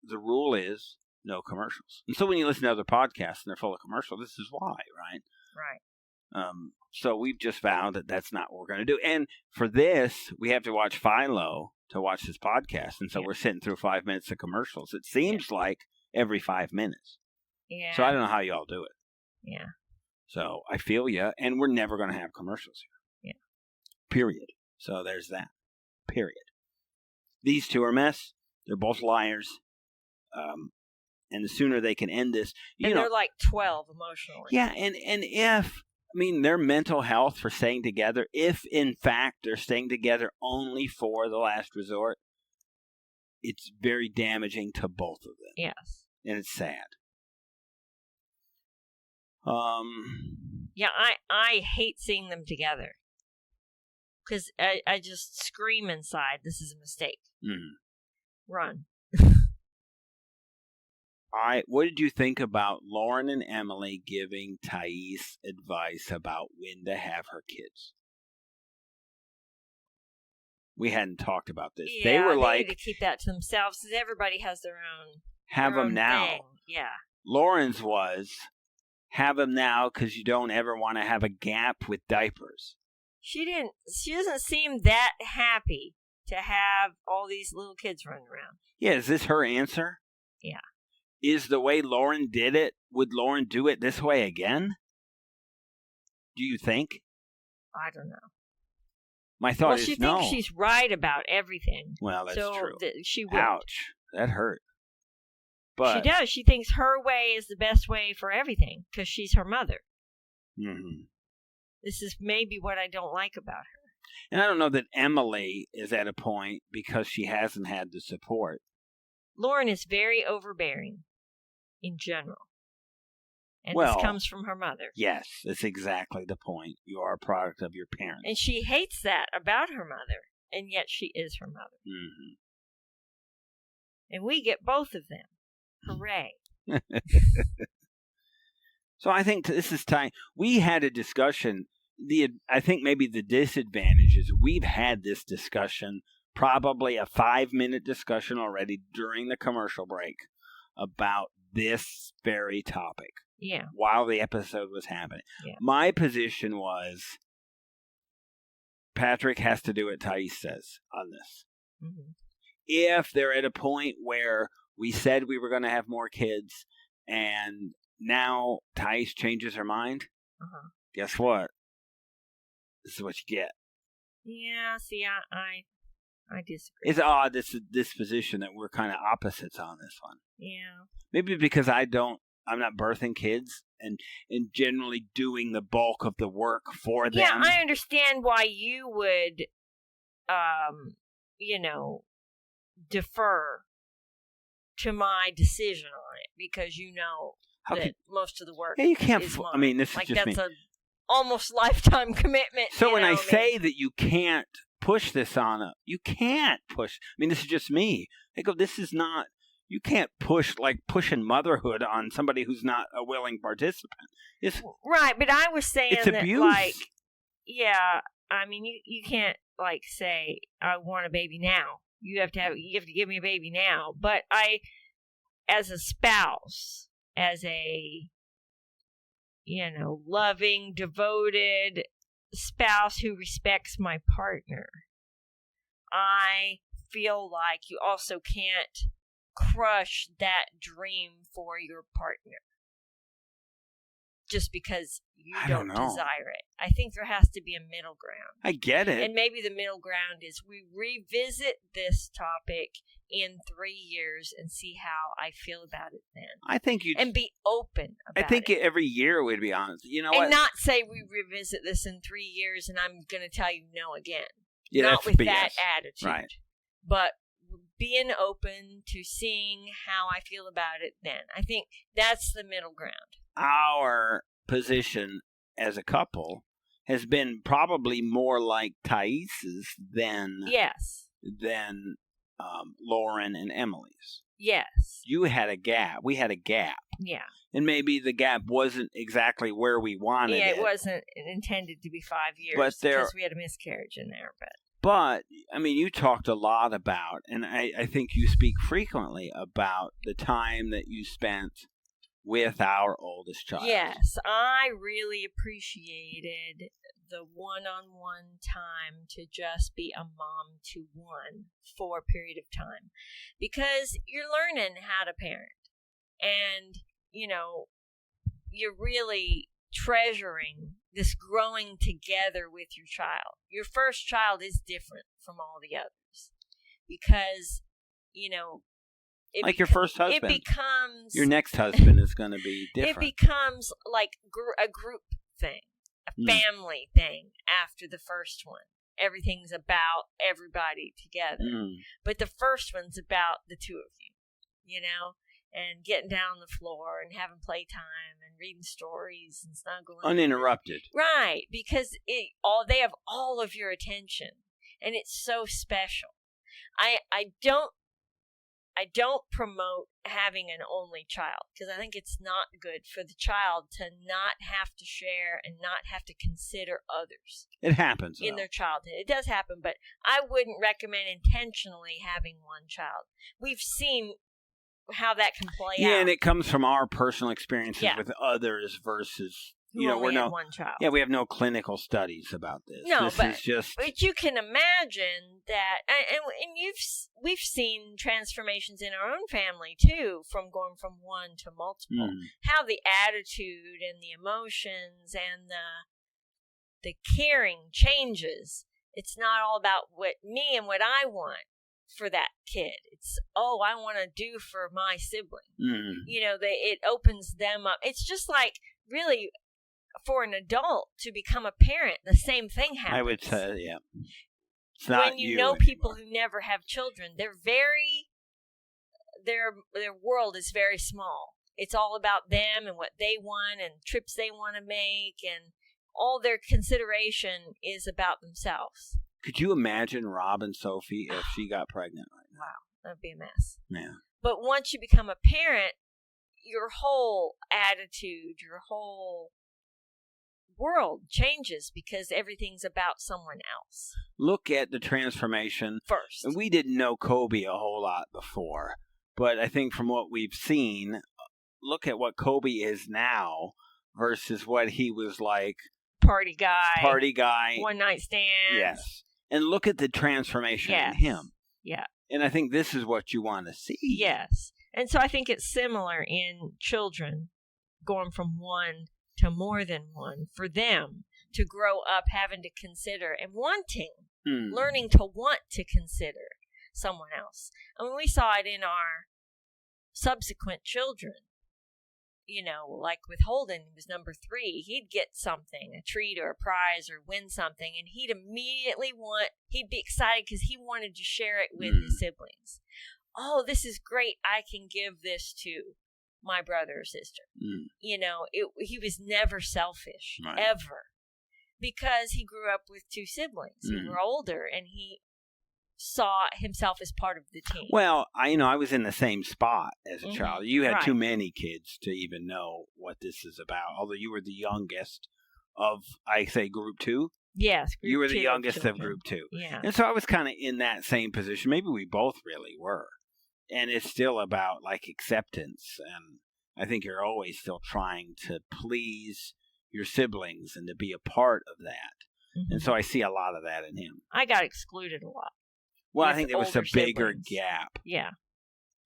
the rule is no commercials. And so when you listen to other podcasts and they're full of commercials, this is why, right? Right. So we've just found that that's not what we're going to do. And for this, we have to watch Philo to watch this podcast. And so we're sitting through 5 minutes of commercials. It seems like every 5 minutes. Yeah. So I don't know how you all do it. Yeah. So I feel you. And we're never going to have commercials here. Yeah. Period. So there's that. Period. These two are a mess. They're both liars. And the sooner they can end this, they're like 12 emotionally. Yeah, and if their mental health for staying together, if in fact they're staying together only for The Last Resort, it's very damaging to both of them. Yes. And it's sad. Yeah, I hate seeing them together. Because I just scream inside, this is a mistake. Mm. Run. What did you think about Lauren and Emily giving Thais advice about when to have her kids? We hadn't talked about this. Yeah, they were need to keep that to themselves because everybody has their own. Have them now. Thing. Yeah. Lauren's was have them now because you don't ever want to have a gap with diapers. She doesn't seem that happy to have all these little kids running around. Yeah, is this her answer? Yeah. Is the way Lauren did it, would Lauren do it this way again? Do you think? I don't know. My thought is no. Well, she thinks she's right about everything. Well, that's true. She will. Ouch. That hurt. But she does. She thinks her way is the best way for everything because she's her mother. Mm-hmm. This is maybe what I don't like about her. And I don't know that Emily is at a point because she hasn't had the support. Lauren is very overbearing in general. And this comes from her mother. Yes, that's exactly the point. You are a product of your parents. And she hates that about her mother, and yet she is her mother. Mm-hmm. And we get both of them. Hooray. So I think this is time. We had a discussion. I think maybe the disadvantage is we've had this discussion, probably a 5-minute discussion already during the commercial break about this very topic. Yeah. While the episode was happening. Yeah. My position was Patrick has to do what Thais says on this. Mm-hmm. If they're at a point where we said we were going to have more kids and now Thais changes her mind, guess what? This is what you get. Yeah, see, I disagree. It's odd, this position that we're kind of opposites on this one. Yeah. Maybe because I'm not birthing kids and generally doing the bulk of the work for them. Yeah, I understand why you would, defer to my decision on it because most of the work you can't. Is mine. I mean, this like is just that's me. a almost lifetime commitment. So when I say that you can't push this on you can't push. I mean, this is just me. I go, this is not. You can't pushing motherhood on somebody who's not a willing participant. It's right, but I was saying it's that, abuse. Yeah, I mean, you can't say I want a baby now. You have to give me a baby now. But I, as a spouse, as a loving, devoted spouse who respects my partner, I feel like you also can't crush that dream for your partner just because you don't desire it. I think there has to be a middle ground. I get it. And maybe the middle ground is we revisit this topic in 3 years and see how I feel about it then. I think and be open about it. I think every year we'd be honest. You know and what? And not say we revisit this in 3 years and I'm going to tell you no again. Yeah, not that's with BS. that attitude. Right. But being open to seeing how I feel about it then. I think that's the middle ground. Our position as a couple has been probably more like Thais's than Lauren and Emily's. Yes. You had a gap. We had a gap. Yeah. And maybe the gap wasn't exactly where we wanted it. Yeah, it wasn't intended to be 5 years because we had a miscarriage in there. But, I mean, you talked a lot about, and I think you speak frequently about the time that you spent with our oldest child. Yes, I really appreciated the one-on-one time to just be a mom to one for a period of time. Because you're learning how to parent. And, you're really treasuring this growing together with your child. Your first child is different from all the others because, your first husband. It becomes... Your next husband is going to be different. It becomes like a group thing, a family thing after the first one. Everything's about everybody together. But the first one's about the two of you, and getting down on the floor and having playtime and reading stories and snuggling. Uninterrupted. Right, because they have all of your attention, and it's so special. I don't promote having an only child because I think it's not good for the child to not have to share and not have to consider others. It happens in their childhood. It does happen, but I wouldn't recommend intentionally having one child. We've seen how that can play out. Yeah, and it comes from our personal experiences with others versus we're one child. Yeah, we have no clinical studies about this. No, is just. But you can imagine that, and we've seen transformations in our own family too, from going from one to multiple. How the attitude and the emotions and the caring changes. It's not all about what me and what I want for that kid. It's I want to do for my sibling. It opens them up. It's just like really. For an adult to become a parent, the same thing happens. I would say, yeah. It's not when you know people who never have children, their world is very small. It's all about them and what they want and trips they want to make, and all their consideration is about themselves. Could you imagine Rob and Sophie if she got pregnant right now? Wow, that'd be a mess. Yeah. But once you become a parent, your whole attitude, your whole world changes because everything's about someone else. Look at the transformation first. We didn't know Kobe a whole lot before, but I think from what we've seen, look at what Kobe is now versus what he was like party guy. Party guy. One night stands. Yes. And look at the transformation Yes. in him. Yeah. And I think this is what you want to see. Yes. And so I think it's similar in children going from one to more than one for them to grow up having to consider and wanting, learning to want to consider someone else. I mean, we saw it in our subsequent children. You know, like with Holden, he was number 3. He'd get something, a treat or a prize or win something, and he'd immediately he'd be excited because he wanted to share it with his siblings. Oh, this is great. I can give this to my brother or sister. You know, he was never selfish, ever, because he grew up with 2 siblings who were older, and he saw himself as part of the team. Well, I was in the same spot as a child. You had too many kids to even know what this is about. Although you were the youngest of, I say, Group 2. Yes, you were the youngest of Group 2. Yeah, and so I was kind of in that same position. Maybe we both really were. And it's still about like acceptance, and I think you're always still trying to please your siblings and to be a part of that. And so I see a lot of that in him. I got excluded a lot. Well, I think there was a bigger siblings. gap. Yeah.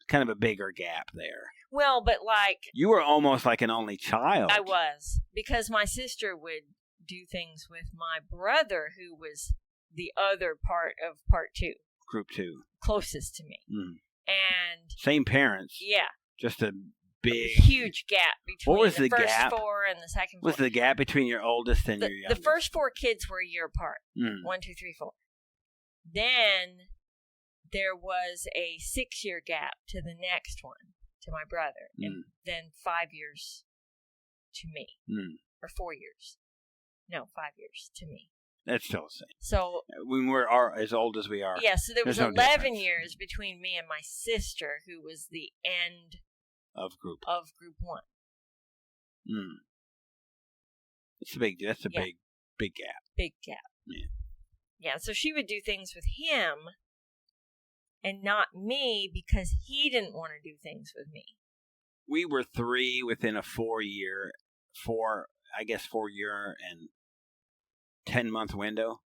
Kind of a bigger gap there. Well, but like... You were almost like an only child. I was. Because my sister would do things with my brother, who was the other part of Part 2. Group 2. Closest to me. And... Same parents. Yeah. Just a big... Huge gap between the first gap? 4 and the second 4. What's the gap between your oldest and your youngest? The first 4 kids were a year apart. 1, 2, 3, 4. Then... there was a 6-year gap to the next one, to my brother, and then 5 years to me, or 4 years. No, 5 years to me. That's still the same. So when we're as old as we are. Yeah, so there was 11 difference. years between me and my sister, who was the end of Group 1. That's a big gap. Big gap. Yeah, so she would do things with him and not me because he didn't want to do things with me. We were 3 within a 4-year and 10-month window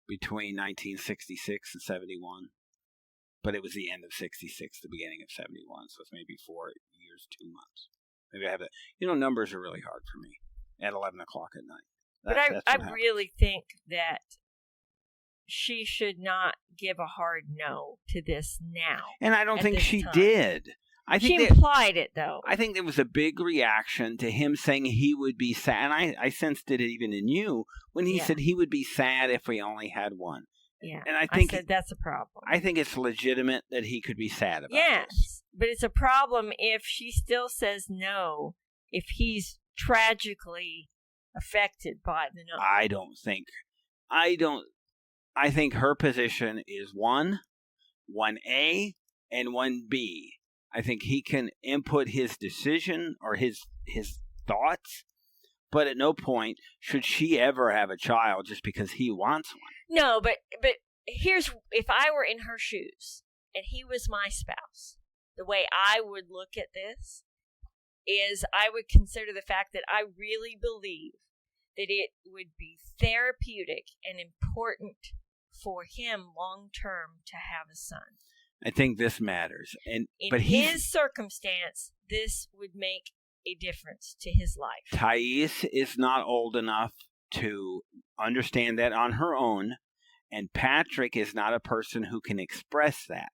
between 1966 and 71. But it was the end of 66, the beginning of 71, so it's maybe 4 years, 2 months. Maybe I have that. Numbers are really hard for me at 11 o'clock at night. But I really think that she should not give a hard no to this now. And I don't think she did. I think she implied it, though. I think there was a big reaction to him saying he would be sad. And I sensed it even in you when he said he would be sad if we only had one. Yeah. And I said that's a problem. I think it's legitimate that he could be sad about yes, this. But it's a problem if she still says no, if he's tragically affected by the no. I think her position is 1A, and 1B. I think he can input his decision or his thoughts, but at no point should she ever have a child just because he wants one. No, but here's, if I were in her shoes and he was my spouse, the way I would look at this is I would consider the fact that I really believe that it would be therapeutic and important for him long term to have a son. I think this matters. But his circumstance, this would make a difference to his life. Thais is not old enough to understand that on her own, and Patrick is not a person who can express that.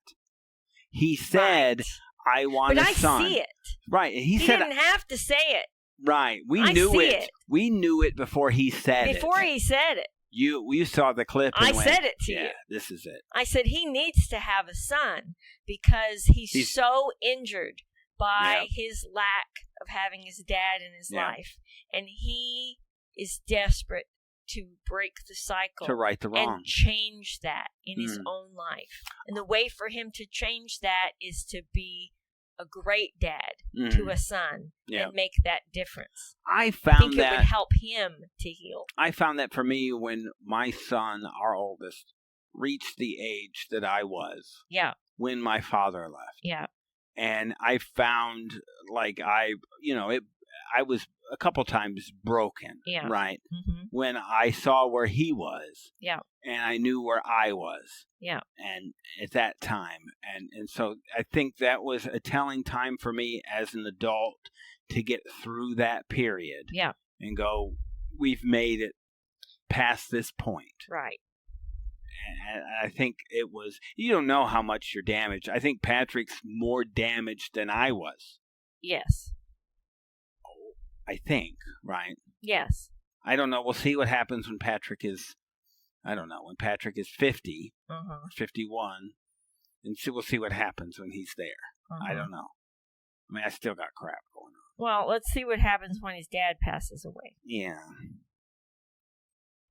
He said, I want a son. But I see it. Right. He said, didn't have to say it. Right. We knew it. We knew it before he said it. Before he said it. You saw the clip. And said it to you. This is it. I said he needs to have a son because he's so injured by his lack of having his dad in his life. And he is desperate to break the cycle. To right the wrong. And change that in his own life. And the way for him to change that is to be a great dad to a son and make that difference. I think it would help him to heal. I found that for me when my son, our oldest, reached the age that I was. Yeah. When my father left. Yeah. And I found I was a couple times broken, Yeah. right? Mm-hmm. When I saw where he was. Yeah. And I knew where I was. Yeah. And at that time. And so I think that was a telling time for me as an adult to get through that period. Yeah. And go, we've made it past this point. Right. And I think it was, you don't know how much you're damaged. I think Patrick's more damaged than I was. Yes. I think, right? Yes. I don't know. We'll see what happens when Patrick is, I don't know, when Patrick is 50 or 51. And we'll see what happens when he's there. I don't know. I mean, I still got crap going on. Well, let's see what happens when his dad passes away. Yeah.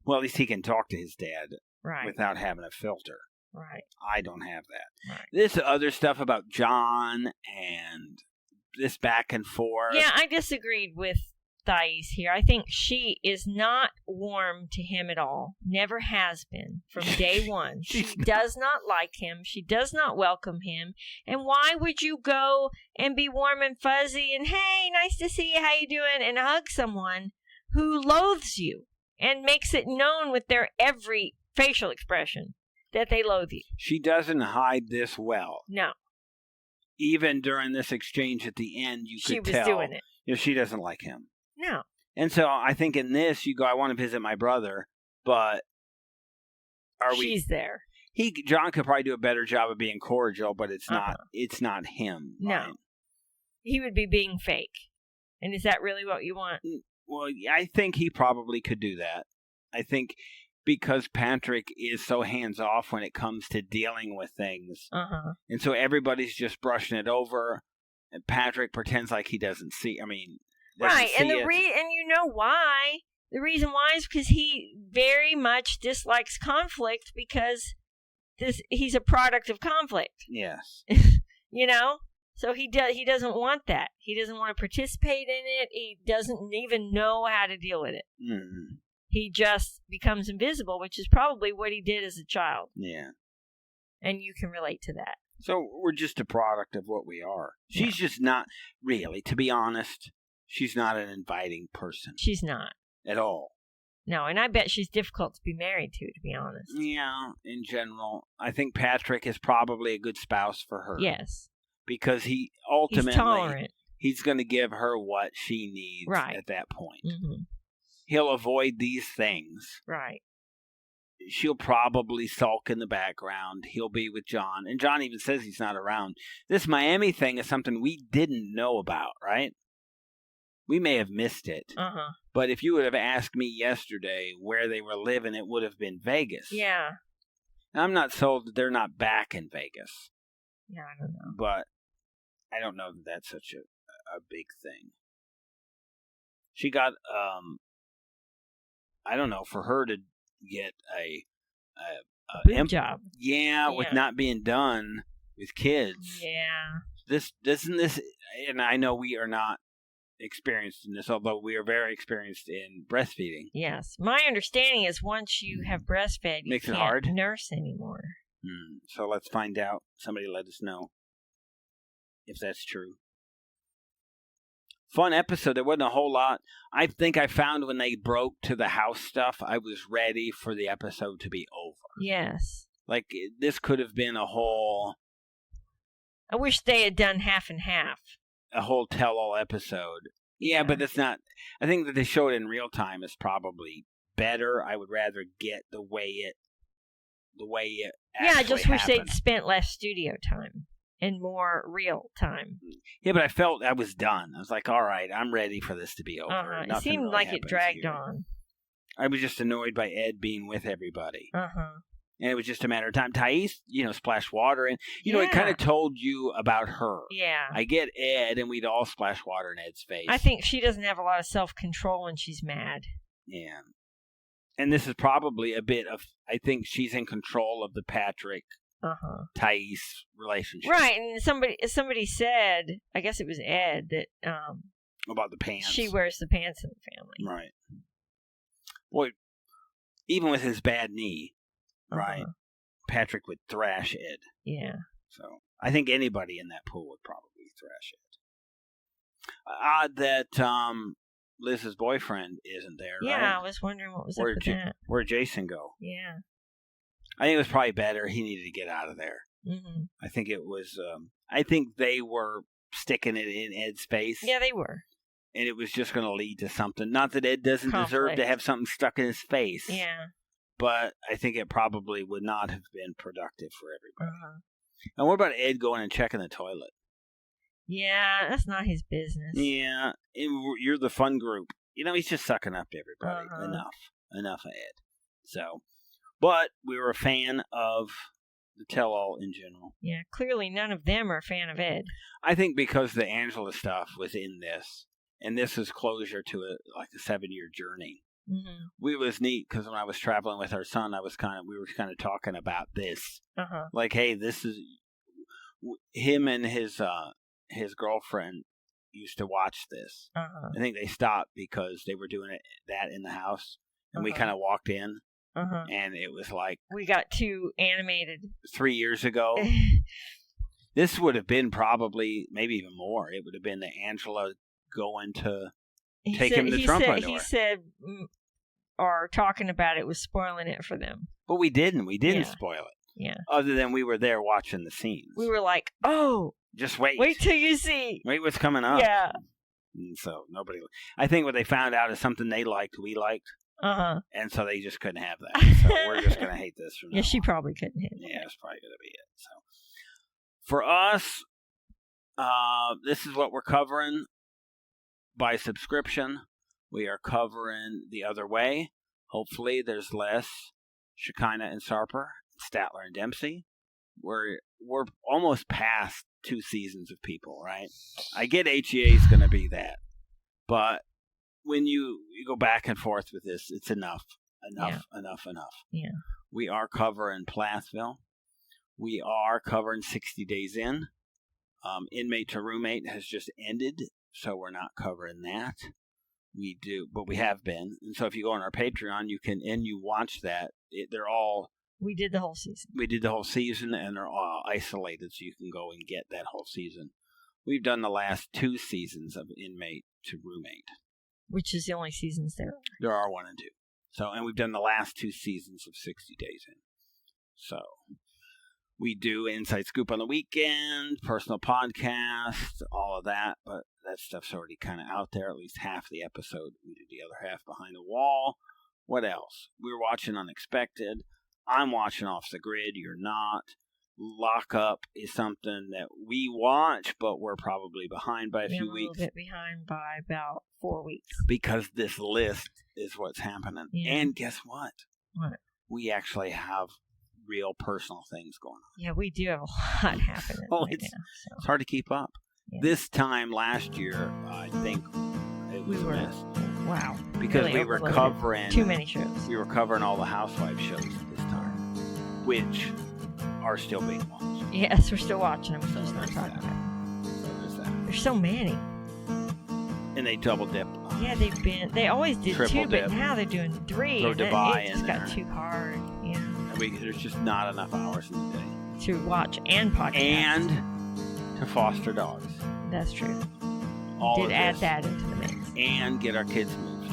Well, at least he can talk to his dad without having a filter. Right. I don't have that. Right. This other stuff about John and this back and forth. Yeah, I disagreed with Thais here. I think she is not warm to him at all. Never has been from day one. She does not like him. She does not welcome him. And why would you go and be warm and fuzzy and, hey, nice to see you, how you doing, and hug someone who loathes you and makes it known with their every facial expression that they loathe you? She doesn't hide this well. No. Even during this exchange at the end, you could tell. She was doing it. You know, she doesn't like him. No. And so I think in this, you go, I want to visit my brother, but She's there. John could probably do a better job of being cordial, but it's not him. No. Right? He would be being fake. And is that really what you want? Well, I think he probably could do that. I think because Patrick is so hands-off when it comes to dealing with things. And so everybody's just brushing it over, and Patrick pretends like he doesn't see. I mean, right, and and you know why? The reason why is because he very much dislikes conflict because he's a product of conflict. Yes. You know? So he doesn't want that. He doesn't want to participate in it. He doesn't even know how to deal with it. Mm-hmm. He just becomes invisible, which is probably what he did as a child. Yeah. And you can relate to that. So we're just a product of what we are. She's just not really, to be honest, she's not an inviting person. She's not. At all. No, and I bet she's difficult to be married to be honest. Yeah, in general. I think Patrick is probably a good spouse for her. Yes. Because he ultimately, he's tolerant. He's going to give her what she needs at that point. Mm-hmm. He'll avoid these things. Right. She'll probably sulk in the background. He'll be with John. And John even says he's not around. This Miami thing is something we didn't know about, right? We may have missed it. But if you would have asked me yesterday where they were living, it would have been Vegas. Yeah. And I'm not sold that they're not back in Vegas. Yeah, I don't know. But I don't know that that's such a big thing. She got, I don't know, for her to get a boob job. Yeah, with not being done with kids. Yeah. Isn't this, and I know we are not experienced in this, although we are very experienced in breastfeeding. Yes. My understanding is once you have breastfed, you Makes it can't hard? nurse anymore. So let's find out. Somebody let us know if that's true. Fun episode. There wasn't a whole lot. I think I found when they broke to the house stuff, I was ready for the episode to be over. Yes. Like, this could have been a whole... I wish they had done half and half. A whole tell-all episode. Yeah, but that's not... I think that they show it in real time is probably better. I would rather get the way it I just wish happened. they'd spent less studio time and more real time. Yeah, but I felt I was done. I was like, all right, I'm ready for this to be over. It seemed really like it dragged here. on. I was just annoyed by Ed being with everybody. And it was just a matter of time. Thais, splashed water. And, it kind of told you about her. Yeah. I get Ed, and we'd all splash water in Ed's face. I think she doesn't have a lot of self-control when she's mad. Yeah. And this is probably a bit of, I think she's in control of the Patrick, Thais relationship. Right. And somebody said, I guess it was Ed, that about the pants. She wears the pants in the family. Right. Boy, even with his bad knee, right, Patrick would thrash Ed. Yeah. So I think anybody in that pool would probably thrash Ed. Odd that Liz's boyfriend isn't there, Yeah, right? I was wondering what was up with that. Where'd Jason go? Yeah. I think it was probably better. He needed to get out of there. Mm-hmm. I think it was, I think they were sticking it in Ed's face. Yeah, they were. And it was just going to lead to something. Not that Ed doesn't deserve to have something stuck in his face. Yeah. But I think it probably would not have been productive for everybody. Uh-huh. And what about Ed going and checking the toilet? Yeah, that's not his business. Yeah, you're the fun group. He's just sucking up to everybody. Uh-huh. Enough of Ed. So, but we were a fan of the tell-all in general. Yeah, clearly none of them are a fan of Ed. I think because the Angela stuff was in this, and this is closure to a 7-year journey. Mm-hmm. It was neat because when I was traveling with our son, we were kind of talking about this. Uh-huh. Like, hey, this is him and his girlfriend used to watch this. Uh-huh. I think they stopped because they were doing that in the house, and we kind of walked in, and it was like we got too animated 3 years ago. This would have been probably maybe even more. It would have been the Angela going to take him to the Trump door. He said, or talking about it was spoiling it for them. But we didn't. We didn't spoil it. Yeah. Other than we were there watching the scenes. We were like, oh. Just wait. Wait till you see. Wait what's coming up. Yeah. And so nobody. I think what they found out is something they liked, we liked. Uh-huh. And so they just couldn't have that. So we're just going to hate this from now Yeah, she on. probably couldn't hit it. Yeah, that's probably going to be it. So for us, this is what we're covering by subscription. We are covering The Other Way. Hopefully there's less Shekinah and Sarper, Statler and Dempsey. We're almost past 2 seasons of People, right? I get HEA is going to be that. But when you go back and forth with this, it's enough. Enough. Yeah. We are covering Plathville. We are covering 60 Days In. Inmate to Roommate has just ended, so we're not covering that. We do, but we have been. And so if you go on our Patreon, you can, and you watch that. They're all... We did the whole season. We did the whole season, and they're all isolated, so you can go and get that whole season. We've done the last 2 seasons of Inmate to Roommate. Which is the only seasons there are. There are 1 and 2. So, and we've done the last 2 seasons of 60 Days In. So, we do Inside Scoop on the weekend, personal podcast, all of that, but that stuff's already kind of out there, at least half the episode. We did the other half Behind the Wall. What else? We're watching Unexpected. I'm watching Off the Grid. You're not. Lockup is something that we watch, but we're probably behind by a few weeks. A little bit behind by about 4 weeks. Because this list is what's happening. Yeah. And guess what? What? We actually have real personal things going on. Yeah, we do have a lot happening right now. So. It's hard to keep up. Yeah. This time last year, I think it was a mess. Wow. Because really we were covering... too many shows. We were covering all the Housewives shows at this time, which are still being watched. Yes, we're still watching them. We're just not talking about them. So there's that. There's so many. And they double dip. Yeah, they always did Triple 2, dip. but now they're doing 3. Throw Dubai it in just there. got too hard. Yeah. There's just not enough hours in the day. To watch and podcast. And to foster dogs. That's true. All did add that into the mix. And get our kids moved.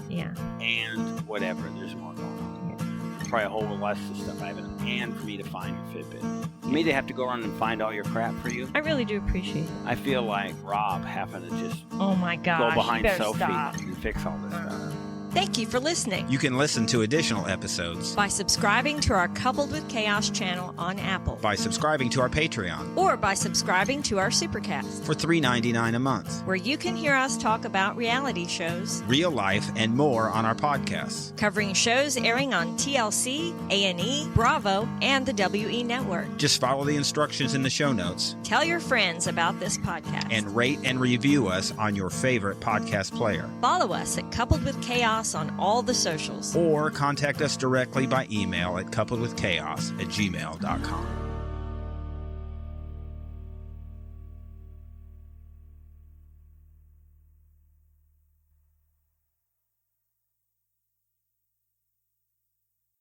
Yeah. And whatever. There's more going on. Yeah. Probably a whole lot of stuff I haven't. And for me to find your Fitbit. For me to have to go around and find all your crap for you. I really do appreciate it. I feel like Rob having to just oh my gosh, go behind Sophie stop. and fix all this stuff. Thank you for listening. You can listen to additional episodes by subscribing to our Coupled with Chaos channel on Apple, by subscribing to our Patreon, or by subscribing to our Supercast for $3.99 a month, where you can hear us talk about reality shows, real life, and more on our podcasts, covering shows airing on TLC, A&E, Bravo, and the WE Network. Just follow the instructions in the show notes. Tell your friends about this podcast. And rate and review us on your favorite podcast player. Follow us at Coupled with Chaos on all the socials. Or contact us directly by email at coupledwithchaos@gmail.com.